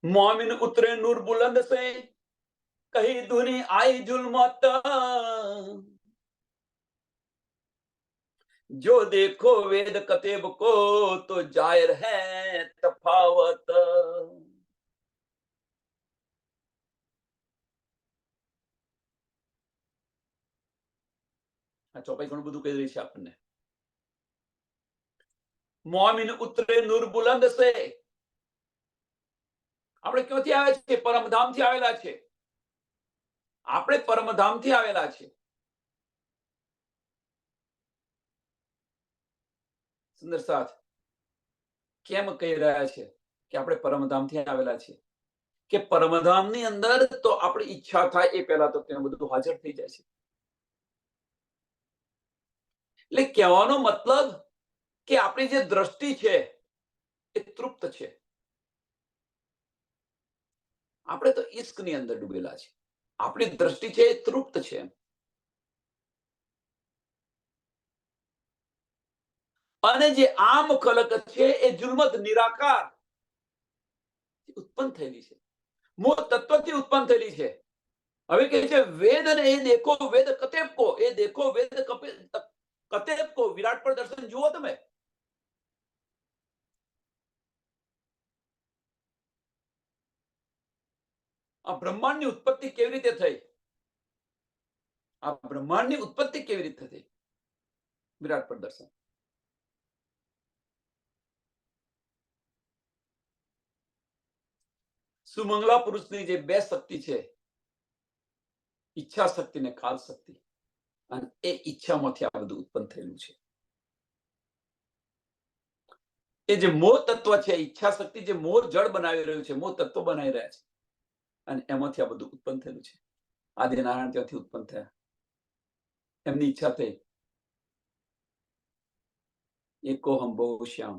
मोमिन उतरे नूर बुलंद से, कही धुनी आई जुल्मत, जो देखो वेद कतेब को तो जाहिर है तफावत. આ ચોપાઈ ઘણું બધું કહી રહી છે આપણને. મોમિન ઉતરે નૂર બુલંદ સે. આપણે ક્યાંથી આવ્યા છીએ? પરમધામથી આવેલા છે. આપણે પરમધામથી આવેલા છે. સુંદર સાથ કેમ કહી રહ્યા છે કે આપણે પરમધામથી આવેલા છીએ? કે પરમધામની અંદર તો આપણી ઈચ્છા થાય એ પહેલા તો ત્યાં બધું હાજર થઈ જાય છે. એટલે કહેવાનો મતલબ કે આપણી જે દ્રષ્ટિ છે એ તૃપ્ત છે. આપણે તો ઈશ્કની અંદર ડૂબેલા છે. આપણી દ્રષ્ટિ છે એ તૃપ્ત છે. અને જે આમ ખલક છે એ જુલ્મત નિરાકાર ઉત્પન્ન થયેલી છે. મૂળ તત્વથી ઉત્પન્ન થયેલી છે. હવે કહે છે વેદ ને એ દેખો વેદ કતેબ કો, એ દેખો વેદ કતેબ કો. વિરાટ પર દર્શન જુઓ તમે. આ બ્રહ્માંડની ઉત્પત્તિ કેવી રીતે થઈ? આ બ્રહ્માંડની ઉત્પત્તિ કેવી રીતે થઈ? વિરાટ પર દર્શન. સુમંગલા પુરુષની જે બે શક્તિ છે, ઈચ્છા શક્તિ ને કાલ શક્તિ, અને એ ઈચ્છામાંથી આ બધું ઉત્પન્ન થયેલું છે. એ જે મોહ તત્વ છે, ઈચ્છા શક્તિ જે મોહ જળ બનાવી રહ્યું છે, મોહ તત્વ બનાવી રહ્યા છે, અને એમાંથી આ બધું ઉત્પન્ન થયેલું છે. આદિનારાયણ ત્યાંથી ઉત્પન્ન થયા. એમની ઈચ્છા થઈ એકો હમ બહુ શ્યામ,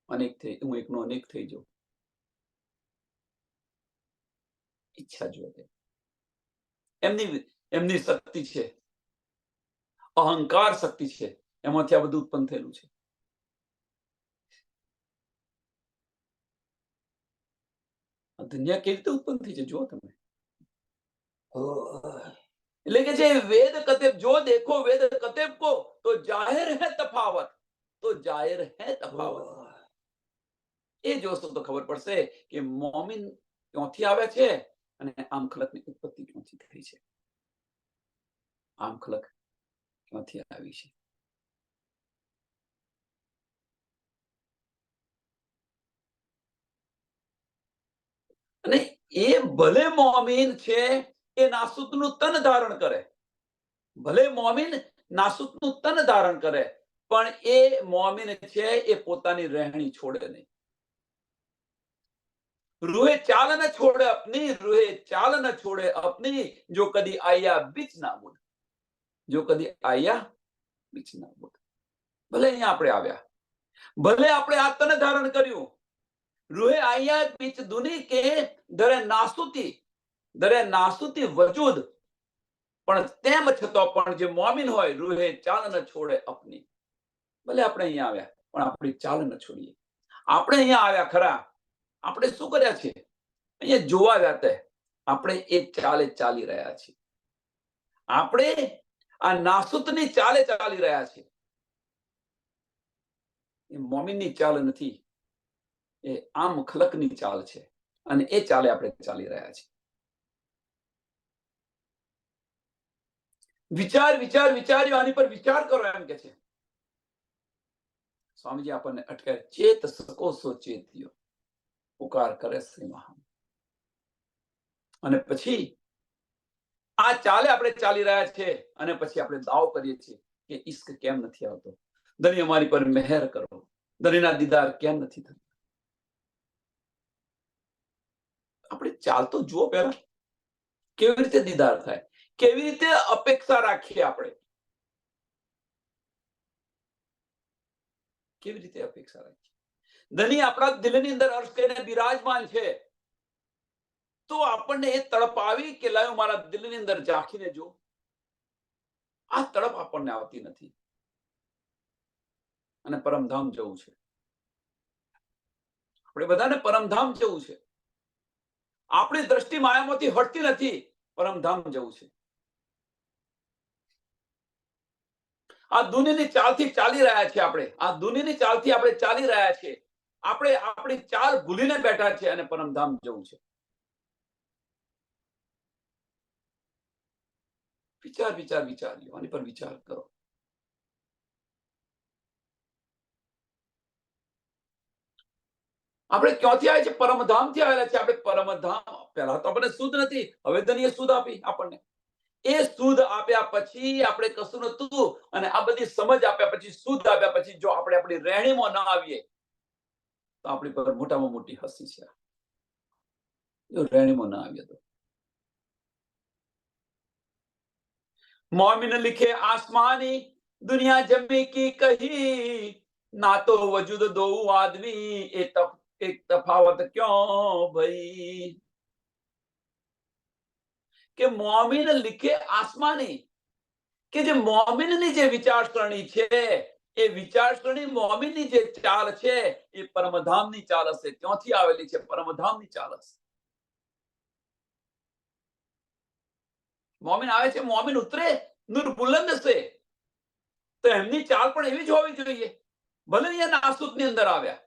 અનેક થઈ હું એકનો અનેક થઈ જાઉં. ઈચ્છા જોડે એમની શક્તિ છે, અહંકાર શક્તિ છે, એમાંથી આ બધું ઉત્પન્ન થયેલું છે. દુનિયા કેવી રીતે ઉત્પન્ન થઈ છે જુઓ તમે. એટલે કે છે વેદ કતેબ, જો દેખો વેદ કતેબ કો તો જાહેર હે તફાવત, તો જાહેર હે તફાવત. એ જોશો તો ખબર પડશે કે મોમિન ક્યાંથી આવે છે અને આમ ખલકની ઉત્પત્તિ ક્યાંથી થઈ છે. આમ ખલક ક્યાંથી આવી છે. અને એ ભલે મોમિન છે એ નાસુતનું તન ધારણ કરે, ભલે મોમિન નાસુતનું તન ધારણ કરે, પણ એ મોમિન છે એ પોતાની રહેણી છોડે નહીં. રૂહે ચાલ ન છોડે અપની, રૂહે ચાલ ન છોડે અપની, જો કદી આયા બીચ ના મુડ, જો કદી આયા બીચ ના મુડ. ભલે અહીંયા આપણે આવ્યા, ભલે આપણે આ તન ધારણ કર્યું, રૂહે આયા બીચ દુની કે દરે નાસુતી વજૂદ, પણ તેમ છતાં પણ જે મોમિન હોય રૂહે ચાલ ન છોડે અપની. ભલે આપણે અહીંયા આવ્યા પણ આપણી ચાલ ન છોડીએ. આપણે અહીંયા આવ્યા ખરા, આપણે શું કર્યા છે અહીંયા જોવા જાતે, આપણે એ ચાલે ચાલી રહ્યા છીએ. આપણે આ નાસુતની ચાલે ચાલી રહ્યા છીએ. એ મોમિનની ચાલ નથી, એ આમ ખલકની ચાલ છે, અને એ ચાલે આપણે ચાલી રહ્યા છીએ. વિચાર્યો આની પર વિચાર કરો એમ કે છે સ્વામીજી. આપણને અટકાય, ચેત સકો સો ચેત્યો, પુકાર કરે શ્રી મહા. અને પછી આ ચાલે આપણે ચાલી રહ્યા છે, અને પછી આપણે દાવ કરીએ છીએ કે ઈશ્ક કેમ નથી આવતો, ધણી અમારી પર મહેર કરો, ધણીના દીદાર કેમ નથી થતા. આપણે ચાલતો જુઓ પહેલા, કેવી રીતે દીદાર થાય, કેવી રીતે અપેક્ષા રાખીએ આપણે, કેવી રીતે અપેક્ષા રાખીએ. ધણી આપણા દિલની અંદર અર્થ કરીને બિરાજમાન છે, તો આપણને એ તડપ આવી કે લાયો મારા દિલની અંદર ઝાંખીને જો. આ તડપ આપણને આવતી નથી. અને પરમધામ જવું છે, આપણે બધાને પરમધામ જવું છે. આપણી દ્રષ્ટિ માયામાંથી હટતી નથી, પરમધામ જવું છે. આ દુનિયાની ચાલથી ચાલી રહ્યા છે આપણે, આ દુનિયાની ચાલથી આપણે ચાલી રહ્યા છીએ. આપણે આપણી ચાલ ભૂલીને બેઠા છે અને પરમધામ જવું છે. વિચાર લ્યો, આની પર વિચાર કરો. આપણે ક્યાંથી આવ્યા છે? પરમધામથી આવેલા છે. આપણે પરમધામ પહેલા તો આપણે શુદ્ધ નથી, હવે તો એ શુદ્ધ આપી આપણને. એ શુદ્ધ આપ્યા પછી આપણે કશું નતું, અને આ બધી સમજ આપ્યા પછી, શુદ્ધ આપ્યા પછી જો આપણે આપણી રહેણીમાં ન આવીએ તો આપણી પર મોટામાં મોટી હસી છે. જો રહેણીમાં ના આવીએ તો. मोमिन लिखे आसमानी दुनिया जमी की कही, ना तो वजूद दो आदमी एक तफावत क्यों भाई? કે મોમિન લીખે આસમાની, કે જે મોમિનની જે વિચારસરણી છે, એ વિચારસરણી મોમિનની જે ચાલ છે એ પરમધામની ચાલ હશે. ક્યાંથી આવેલી છે? પરમધામની ચાલ હશે. મોમિન આવે છે, મોમિન ઉતરે નૂર બુલંદ છે, તો એમની ચાલ પણ એવી જ હોવી જોઈએ. ભલે અહીંયા નાસુદની અંદર આવ્યા,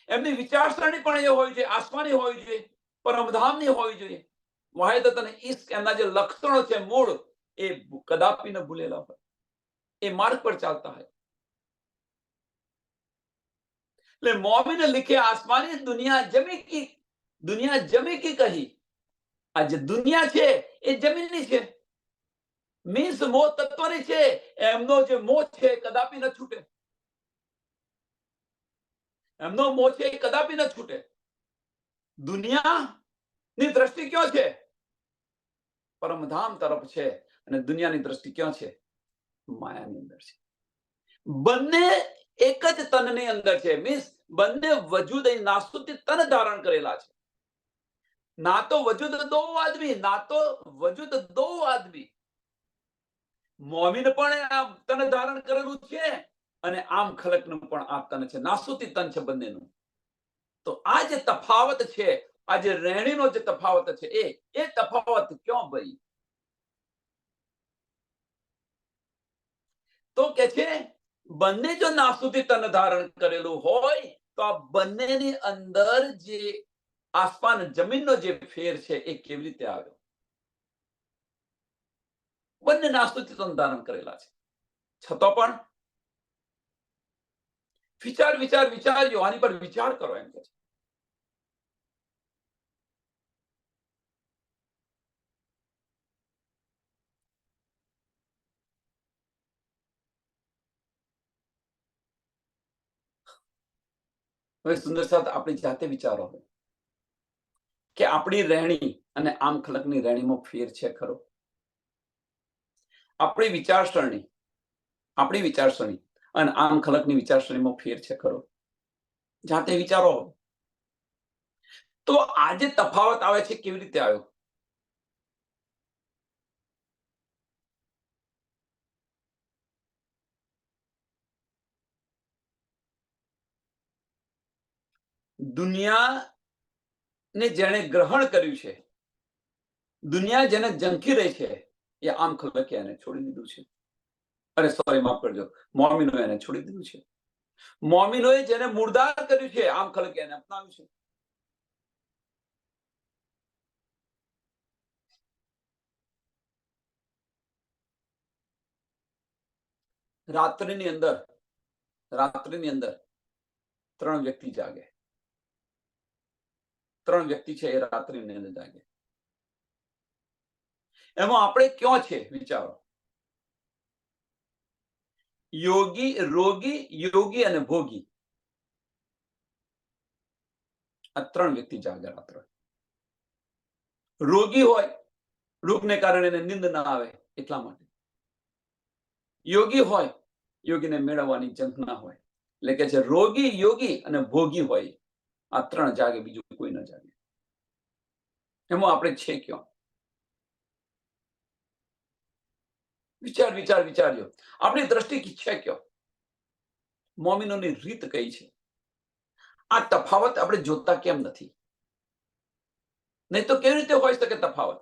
એમની વિચારસરણી પણ એ હોવી જોઈએ, આસમાની હોવી જોઈએ, પરમધામની હોવી જોઈએ. વાહિદત અને ઈશ્ક એમના જે લક્ષણો છે મૂળ, એ કદાપી ન ભૂલેલા હોય, એ માર્ગ પર ચાલતા હોય. એટલે મોમિન લીખે આસમાની દુનિયા જમી કી કહી. આ જે દુનિયા છે એ જમીનની છે, મીન્સ મોહ તત્વની છે. એમનો જે મોહ છે કદાપી ન છૂટે. એમનો મોહ છે એ કદાપી ન છૂટે. દુનિયાની દ્રષ્ટિ ક્યાં છે? પરમધામ તરફ છે. અને દુનિયાની દ્રષ્ટિ ક્યાં છે? માયાની અંદર છે. બંને એક જ તનની અંદર છે. મીન્સ બંને વજૂદ એ નાસુતી તન ધારણ કરેલા છે. ના તો વજૂદ દો આદમી, ના તો વજૂદ દો આદમી. મોમિન પણ આ તન ધારણ કરેલું છે, અને આમ ખલકનું પણ આ તન છે. નાસુતી તન છે બંનેનું. તો આ જે તફાવત છે, આ જે રહેણીનો જે તફાવત છે, એ તફાવત ક્યાં ભાઈ? તો કે છે બંને જો નાસુતી તન ધારણ કરેલું હોય તો આ બંનેની અંદર જે આસમાન જમીનનો જે ફેર છે એ કેવી રીતે આવ્યો? બંને નાસ્તુતિ તન ધારણ કરેલા છે, છતાં પણ વિચારજો, આની પર વિચાર કરો એમ કે છે. હવે સુંદર સાથ આપણી જાતે વિચારો કે આપણી રહેણી અને આમ ખલકની રહેણીમાં ફેર છે ખરો? આપણી વિચારસરણી અને આમ ખલકની વિચારસરણીમાં ફેર છે ખરો? જાતે વિચારો. તો આજે તફાવત આવે છે, કેવી રીતે આવ્યો? દુનિયાને જેણે ગ્રહણ કર્યું છે, દુનિયા જેને ઝંખી રહી છે, એ આમ ખલકે એને છોડી દીધું છે. અરે સોરી, માફ કરજો, મોમિનો એને છોડી દીધું છે. મોમિનોએ જેને મુર્દાર કર્યું છે, આમ ખલકે એને અપનાવ્યું છે. રાત્રિની અંદર 3 વ્યક્તિ જાગે. 3 વ્યક્તિ છે એ રાત્રિની અંદર જાગે. એમાં આપણે ક્યાં છે વિચારો? યોગી અને ભોગી, આ 3 વ્યક્તિ જાગે રાત્રે. રોગી હોય, રોગને કારણે એને નિંદ ના આવે એટલા માટે. યોગી હોય, યોગીને મેળવવાની ઝંખના હોય. એટલે કે છે રોગી, યોગી અને ભોગી હોય, આ 3 જાગે, બીજું કોઈ ન જાગે. એમાં આપણે છે ક્યાં? વિચારજો. આપણી દ્રષ્ટિ છે ક્યાં? મોમિનોની રીત કઈ છે? આ તફાવત આપણે જોતા કેમ નથી? નહીં તો કેવી રીતે હોઈ શકે તફાવત?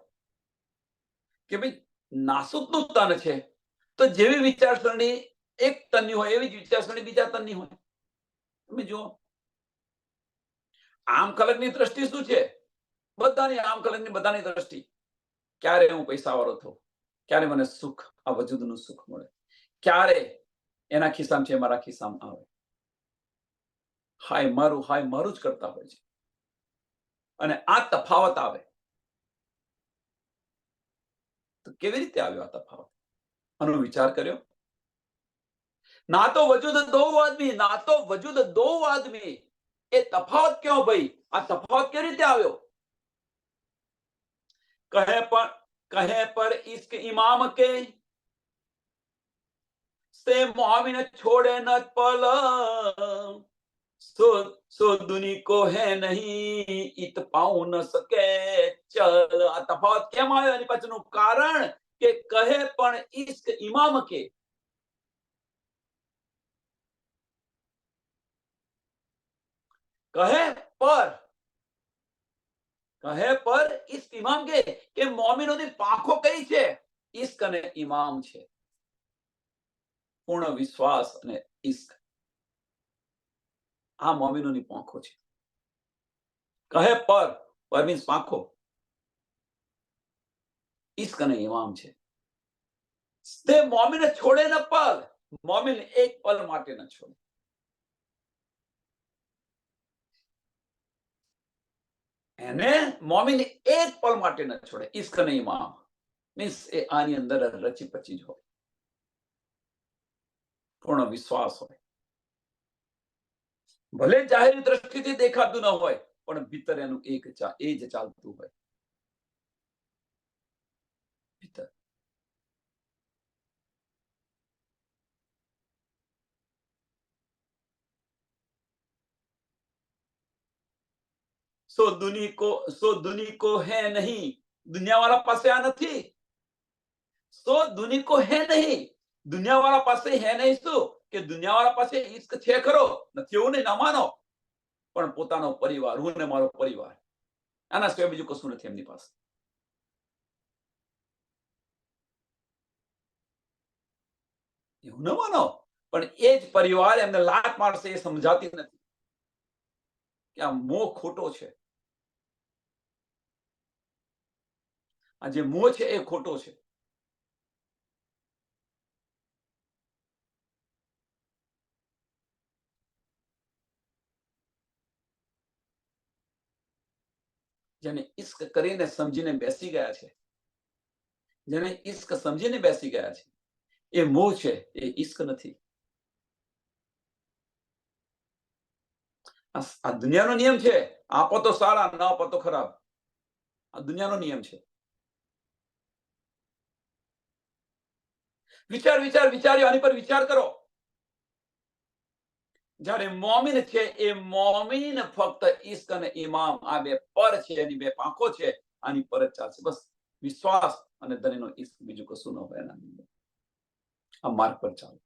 કે ભાઈ નાસુદનું તન છે, તો જેવી વિચારસરણી એક તનની હોય એવી જ વિચારસરણી બીજા તનની હોય. તમે જુઓ, આમ ખલકની દ્રષ્ટિ શું છે? બધાની દ્રષ્ટિ, ક્યારે હું પૈસાવાળો થઉં, ક્યારે મને સુખ, આ વજૂદનું સુખ મળે, ક્યારે એના ખિસ્સામાં છે મારા ખિસ્સામાં આવે. હાય મારું જ કરતા હોય છે. અને આ તફાવત આવે તો કેવી રીતે આવ્યો આ તફાવત? આનો વિચાર કર્યો? ना तो वजूद दो आदमी, ना तो वजूद दो आदमी, એ તફાવત ક્યાં ભાઈ? આ તફાવત કેવી રીતે આવ્યો? कहे पर इश्क इमाम के से मोमिन छोड़े न पल, सो दुनी को है नहीं इत पाऊ न सके चल. આ તફાવત કેમ આવ્યો? એની પાછળનું કારણ કે કહે પણ ઇશ્ક ઇમામ કે, કહે પર ઇશ્ક ઇમામ કે મોમિનોની પાંખો કઈ છે? ઇશ્ક અને ઇમામ છે. પૂર્ણ વિશ્વાસ અને ઇશ્ક આ મોમિનોની પાંખો છે. કહે પર મીન્સ પાંખો, ઇશ્ક અને ઇમામ છે. તે મોમિને છોડે ન પલ, મોમિન એક પલ માટે ન છોડે. એને મોમિન એક પલ માટે ન છોડે. ઇશ્ક અને ઇમામ મીન્સ એ આની અંદર રચી પચી જ હોય, પૂર્ણ વિશ્વાસ હોય. ભલે જાહેર દ્રષ્ટિથી દેખાતું ન હોય, પણ ભીતર એનું એ જ ચાલતું હોય ભીતર. सो दुनी को है नहीं, દુનિયાવાળા પાસે આ નથી. સો દુની કો હે નહીં, દુનિયાવાળા પાસે હે નહીં. શું કે દુનિયાવાળા પાસે ઈશ્ક છે ખરો? નથી એવું નહીં, ના માનો, પણ પોતાનો પરિવાર, હું ને મારો પરિવાર, આના સિવાય બીજું કશું નથી એમની પાસે. એવું ન માનો, પણ એ જ પરિવાર એમને લાત મારશે એ સમજાતી નથી કે આ મોહ ખોટો છે. આ જે મોહ છે એ ખોટો છે. જેને ઈશ્ક કરીને સમજીને બેસી ગયા છે, જેને ઈશ્ક સમજીને બેસી ગયા છે, એ મોહ છે, એ ઈશ્ક નથી. આ દુનિયાનો નિયમ છે. આપો તો સારા, ન આપો તો ખરાબ. આ દુનિયાનો નિયમ છે. વિચાર્યો આની પર વિચાર કરો. જ્યારે મોમિન છે એ મોમિન ફક્ત ઈશ્ક અને ઇમામ, આ બે પર છે, એની બે પાંખો છે, આની પર જ ચાલશે. બસ વિશ્વાસ અને ધણીનો ઈશ્ક, બીજું કશું ન હોય એના અંદર. આ માર્ગ પર ચાલો.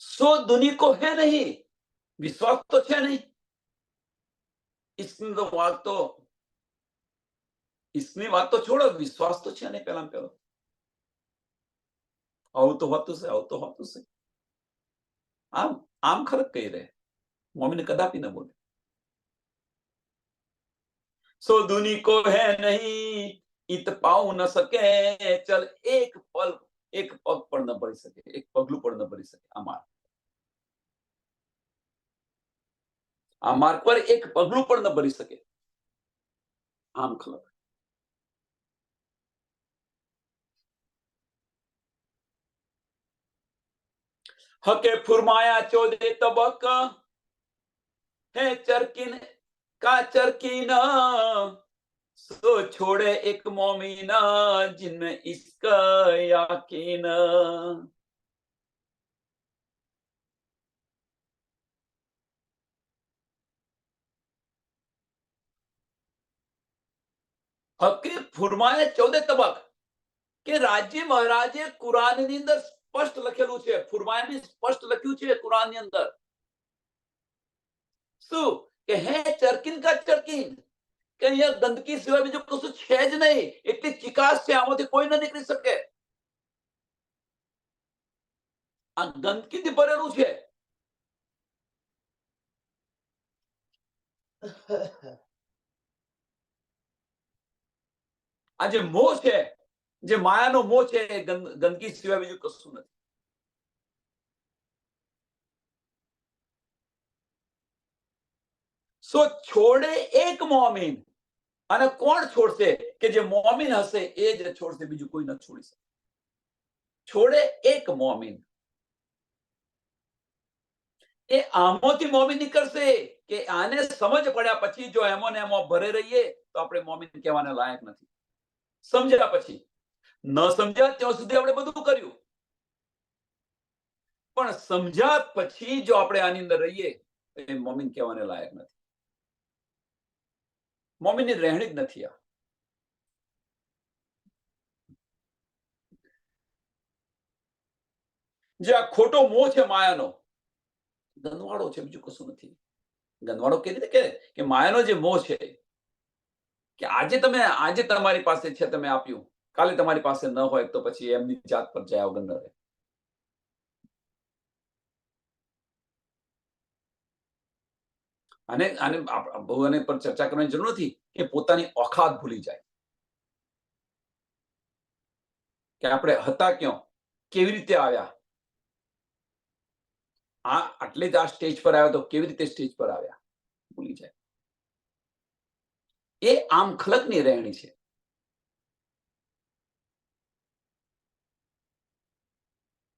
સો દુની કો હે નહીં, વિશ્વાસ તો છે નહીં. ઈશ્કની તો વાત તો, ઈશ્કની વાત તો છોડો, વિશ્વાસ તો છે નહીં. પેલા પેલો આવું તો હોતું છે, આવું તો હોતું છે. આમ ખરક કહી રહે, મોમીને કદાપી ન બોલે. સો દુની કો હે નહીં इत पाऊ न सके चल, એક પગ પણ ન ભરી શકે, એક પગલું પણ ન ભરી શકે. આ માર્ગ પર એક પગલું પણ ન ભરી શકે. આમ ખલક હકે ફુરમાયા ચોદે તબક હે ચરકીન કા ચરકીન, सो छोड़े एक मोमिना जिनमें इसका यकीन. હકે ફુરમાએ 14 તબક, કે રાજ્ય મહારાજે કુરાનની અંદર સ્પષ્ટ લખેલું છે. ફુરમાએ સ્પષ્ટ લખ્યું છે કુરાનની અંદર. શું કે હે ચરકીન કા ચરકીન, કે અહીંયા ગંદકી સિવાય બીજું કશું છે જ નહીં. એટલી ચિકાસ છે, આમાંથી કોઈ ન નીકળી શકે. આ ગંદકીથી ભરેલું છે. આ જે મોહ છે જે માયાનો મોહ છે એ ગંદકી સિવાય બીજું કશું નથી. સો છોડે એક મોમીન, અને કોણ છોડશે? કે જે મોમીન હશે એ જ છોડશે, બીજું કોઈ ન છોડી શકે. છોડે એક મોમીન. એ આમોથી મોમીન નીકળશે કે આને સમજ પડ્યા પછી જો એમો ને એમો ભરે રહીએ તો આપણે મોમીન કહેવાને લાયક નથી. સમજ્યા પછી, ન સમજ્યા ત્યાં સુધી આપણે બધું કર્યું, પણ સમજ્યા પછી જો આપણે આની અંદર રહીએ તો એ મોમીન કહેવાને લાયક નથી. મોમીનની રહેણી જ નથી આ. જે આ ખોટો મોહ છે માયાનો, ગંદવાળો છે, બીજું કશું નથી. ગંદવાળો કેવી રીતે કે માયાનો જે મોહ છે કે આજે તમારી પાસે છે, તમે આપ્યું, કાલે તમારી પાસે ન હોય તો પછી એમની જાત પર જાય વગર ન રહે. અને આને બહુ આને પર ચર્ચા કરવાની જરૂર નથી કે પોતાની ઓકાત ભૂલી જાય કે આપણે હતા ક્યાં, કેવી રીતે આવ્યા, આટલે જ આ સ્ટેજ પર આવ્યા તો કેવી રીતે સ્ટેજ પર આવ્યા, ભૂલી જાય. એ આમ ખલકની રહેણી છે.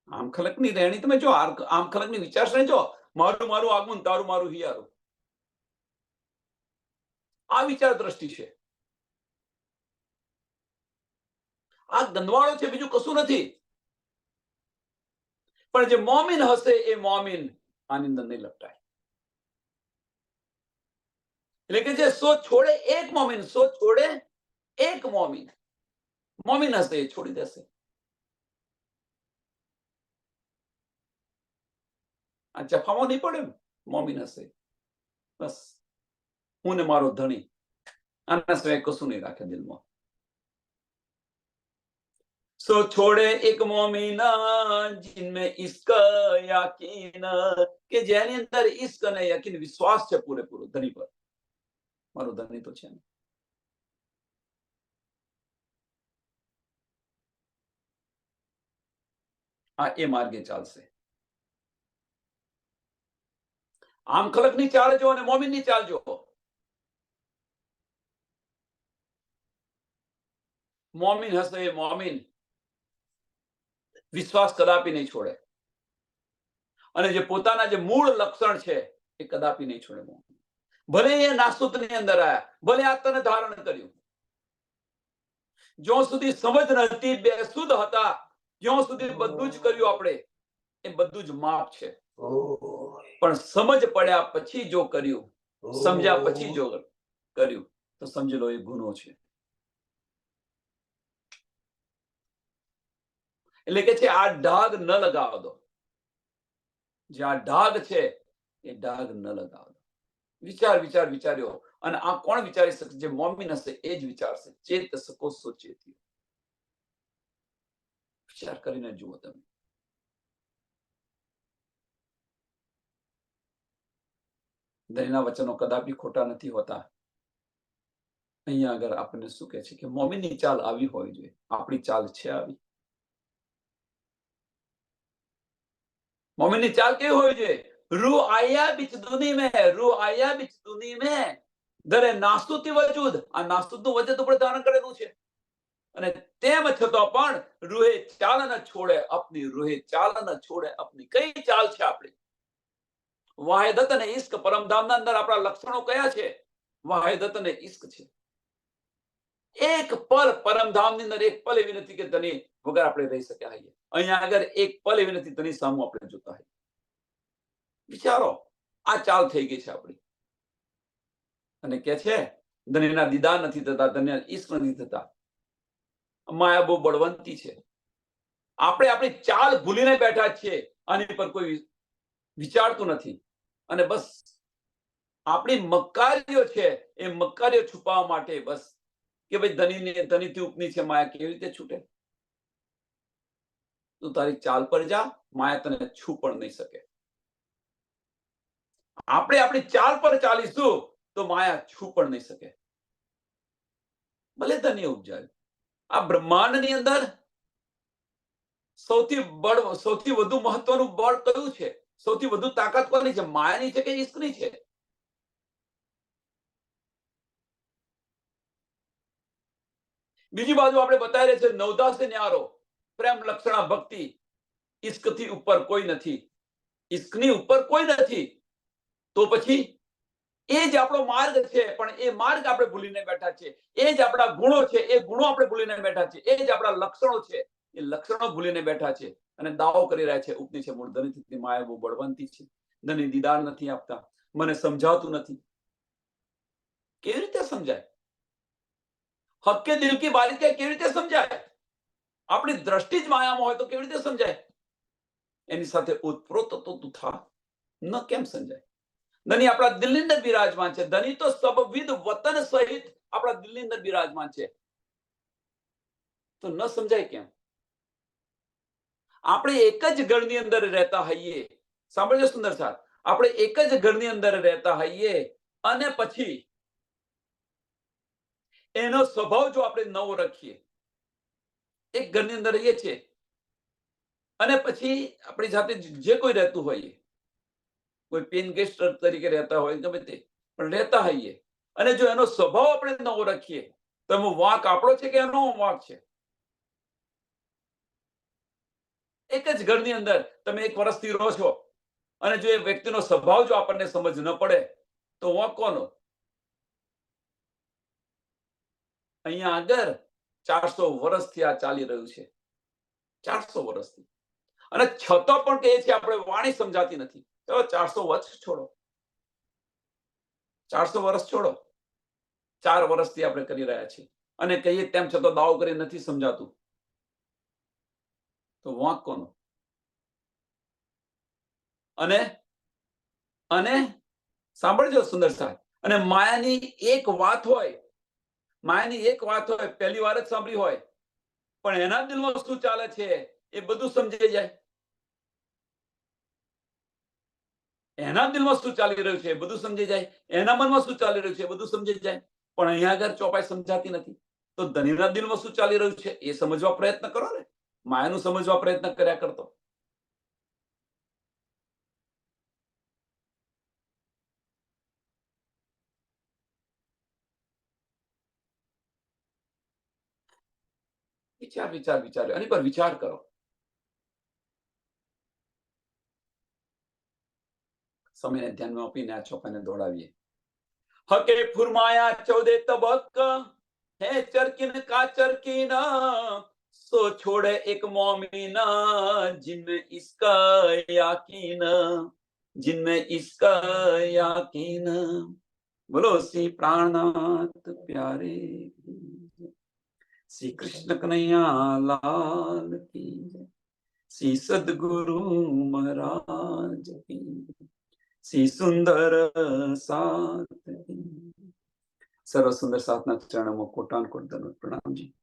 આમ ખલકની રહેણી તમે જો, આમ ખલકની વિચારસરણી જો, મારું મારું આગમન, તારું મારું હિયારું, આ વિચાર દ્રષ્ટિ છે. આ ગંદવાળો છે, બીજું કશું નથી. પણ જે મોમીન હશે એ મોમીન આની અંદર નહીં લપટાય. એટલે કે જે સો છોડે એક મોમીન, સો છોડે એક મોમીન, મોમીન હશે એ છોડી દેશે. આ જફામાં નહીં પડે, મોમીન હશે, બસ હું ને મારો ધણી, આના સિવાય કશું નહીં રાખે દિલમાં. सो छोड़े एक मोमिना जिनमें इश्क यकीन, કે જેની અંદર ઇશ્ક અને યકીન, વિશ્વાસ છે પૂરેપૂરો ધણી પર. મારો ધણી તો છે ને. આ એ માર્ગે ચાલશે. આમ ખલક ની ચાલજો અને મોમીન ની ચાલજો. મોમીન હશે એ મોમીન વિશ્વાસ કદાપી નહીં છોડે, અને જે પોતાના જે મૂળ લક્ષણ છે એ કદાપી નહીં છોડે. ભલે એ નાસ્તુત ની અંદર આયા, ભલે આત્માને ધારણ કર્યું, જ્યાં સુધી સમજ નથી, બેસુદ હતા, જ્યાં સુધી બધું જ કર્યું આપણે, એ બધું જ માપ છે. પણ સમજ પડ્યા પછી જો કર્યું, સમજ્યા પછી જો કર્યું તો સમજી લો એ ગુનો છે. એટલે કે છે આ ડાઘ ન લગાવ દો. જે આ ડાઘ છે એ ડાઘ ન લગાવ દો. વિચાર્યો, અને આ કોણ વિચારી શકે? જે મોમીન હશે એ જ વિચારશે. ચેત સકો સો ચેતી. વિચાર કરીને જુઓ તમે. ધણીના વચનો કદાપી ખોટા નથી હોતા. અહીંયા આગળ આપણને શું કહે છે કે મોમીનની ચાલ આવી હોવી જોઈએ. આપણી ચાલ છે આવી? મોમીનની ચાલ કેવી હોવી જોઈએ? રૂ આયા બીચ દુની में, રૂ આયા બીચ દુની में, દરે નાસ્તુતિ વજૂદ. આ નાસ્તુતનું વજૂદ ઉપર ધારણ કરેલું છે. અને તેમ છતાં પણ રૂહે ચાલ ન છોડે અપની, રૂહે ચાલ ન છોડે અપની. કઈ ચાલ છે આપણી? વાહિદત અને ઇશ્ક, પરમધામના અંદર આપણા લક્ષણો કયા છે? વાહિદત અને ઇશ્ક છે. એક પલ પરમધામની અંદર એક પલ એવી નથી કે ધણી વગર આપણે રહી શક્યા હોઈએ. અહીંયા આગળ એક પલ એવી નથી ધણી સામું આપણે જોતા હોઈએ. વિચારો, આ ચાલ થઈ ગઈ છે આપણી. અને કે છે ધણીના દીદાર નથી થતા, ધણીના ઇશ્ક નથી થતા. માયા બહુ બળવંતી છે. આપણે આપણી ચાલ ભૂલીને બેઠા છીએ, આની પર કોઈ વિચારતું નથી. અને બસ આપણી મક્કારીઓ છે, એ મક્કારીઓ છુપાવવા માટે બસ કે ભાઈ ધનીથી ઉપની છે માયા, કેવી રીતે છૂટે? તું તારી ચાલ પર જા, માયા તને છૂ પણ નહીં શકે. આપણે આપણી ચાલ પર ચાલીશું તો માયા છૂ પણ નહીં શકે. ભલે ધન્ય ઉપજાય, આ બ્રહ્માંડની અંદર સૌથી વધુ મહત્વનું બળ કયું છે? સૌથી વધુ તાકાત કોની છે? માયાની છે કે ઈશ્વરની છે? બીજી બાજુ આપણે બતાવી રહ્યા છે નવદાસે ન્યારો, પ્રેમ લક્ષણા ભક્તિ, ઈશ્કથી ઉપર કોઈ નથી, ઈશ્કની ઉપર કોઈ નથી. તો પછી એ જ આપણો માર્ગ છે, પણ એ માર્ગ આપણે ભૂલીને બેઠા છે. એ જ આપણા ગુણો છે, એ ગુણો આપણે ભૂલીને બેઠા છે. એ જ આપણા લક્ષણો છે, એ લક્ષણો ભૂલીને બેઠા છે. અને દાવો કરી રહ્યા છે ઉપનિષદ મૂળ ધનિથી માયા બહુ બળવંતી છે, ધની દીદાર નથી આપતા, મને સમજાવતું નથી. કેવી રીતે સમજાય? હક્કે દિલ કી બારીકે કેવી રીતે સમજાય? આપણી દ્રષ્ટિ જ માયામાં હોય તો કેવી રીતે સમજાય? એની સાથે ઉત્પ્રોત તો તું થા, ન કેમ સમજાય? ધની આપણા દિલની અંદર બિરાજમાન છે. ધની તો સબવિધ વતન સહિત આપણા દિલની અંદર બિરાજમાન છે, તો ન સમજાય કેમ? આપણે એક જ ઘરની અંદર રહેતા હોઈએ, સાંભળજો સુંદર સાહેબ, આપણે એક જ ઘરની અંદર રહેતા હોઈએ અને પછી એનો સ્વભાવ જો આપણે નવો રાખીએ, એક ઘરની અંદર રહીએ છીએ અને પછી આપણી સાથે જે કોઈ રહેતું હોઈએ, કોઈ પેન ગેસ્ટ તરીકે રહેતા હોય, ગમે તે પણ રહેતા હોઈએ, અને જો એનો સ્વભાવ આપણે નવો રાખીએ, તો એમાં વાંક આપણો છે કે એનો વાંક છે? એક જ ઘરની અંદર તમે 1 વર્ષથી રહો છો અને જો એ વ્યક્તિનો સ્વભાવ જો આપણને સમજ ન પડે, તો વાંક કોનો? અહીંયા આગળ 400 વર્ષથી આ ચાલી રહ્યું છે, 400 વર્ષથી, અને છતાં પણ કહે છે આપણે વાણી સમજાતી નથી. ચલો 400 વર્ષ છોડો, 400 વર્ષ છોડો, 4 વર્ષથી આપણે કરી રહ્યા છીએ અને કહીએ તેમ છતાં દાવો કરી નથી સમજાતું, તો વાંક કોનો? અને અને સાંભળજો સુંદર સાહેબ, અને માયાની એક વાત હોય, પહેલી વાર જ સાંભળી હોય, પણ એના દિલમાં શું ચાલે છે એ બધું સમજાઈ જાય. એના દિલમાં શું ચાલી રહ્યું છે એ બધું સમજાઈ જાય. એના મનમાં શું ચાલી રહ્યું છે એ બધું સમજાઈ જાય. પણ અહીંયા આગળ ચોપાઈ સમજાતી નથી. તો ધનીના દિલમાં શું ચાલી રહ્યું છે એ સમજવા પ્રયત્ન કરો ને, માયાનું સમજવા પ્રયત્ન કર્યા કરતો. વિચાર એની પર વિચાર કરો. સમયને ધ્યાનમાં આપીને આ ચોપાઈને દોડાવીએ. હકે ફુરમાયા 14 તબક, હે ચરકીન કા ચરકીના, सो छोड़े एक मोमिना, जिनमें इसका याकीन, जिनमें इसका याकीन, बोलो श्री प्राणनाथ प्यारे श्री कृष्ण कन्हैया लाल की, श्री सदगुरु महाराज की, श्री सुंदर साथ की. सर्व सुंदर साथना चरणों में कोटान कोट प्रणाम जी.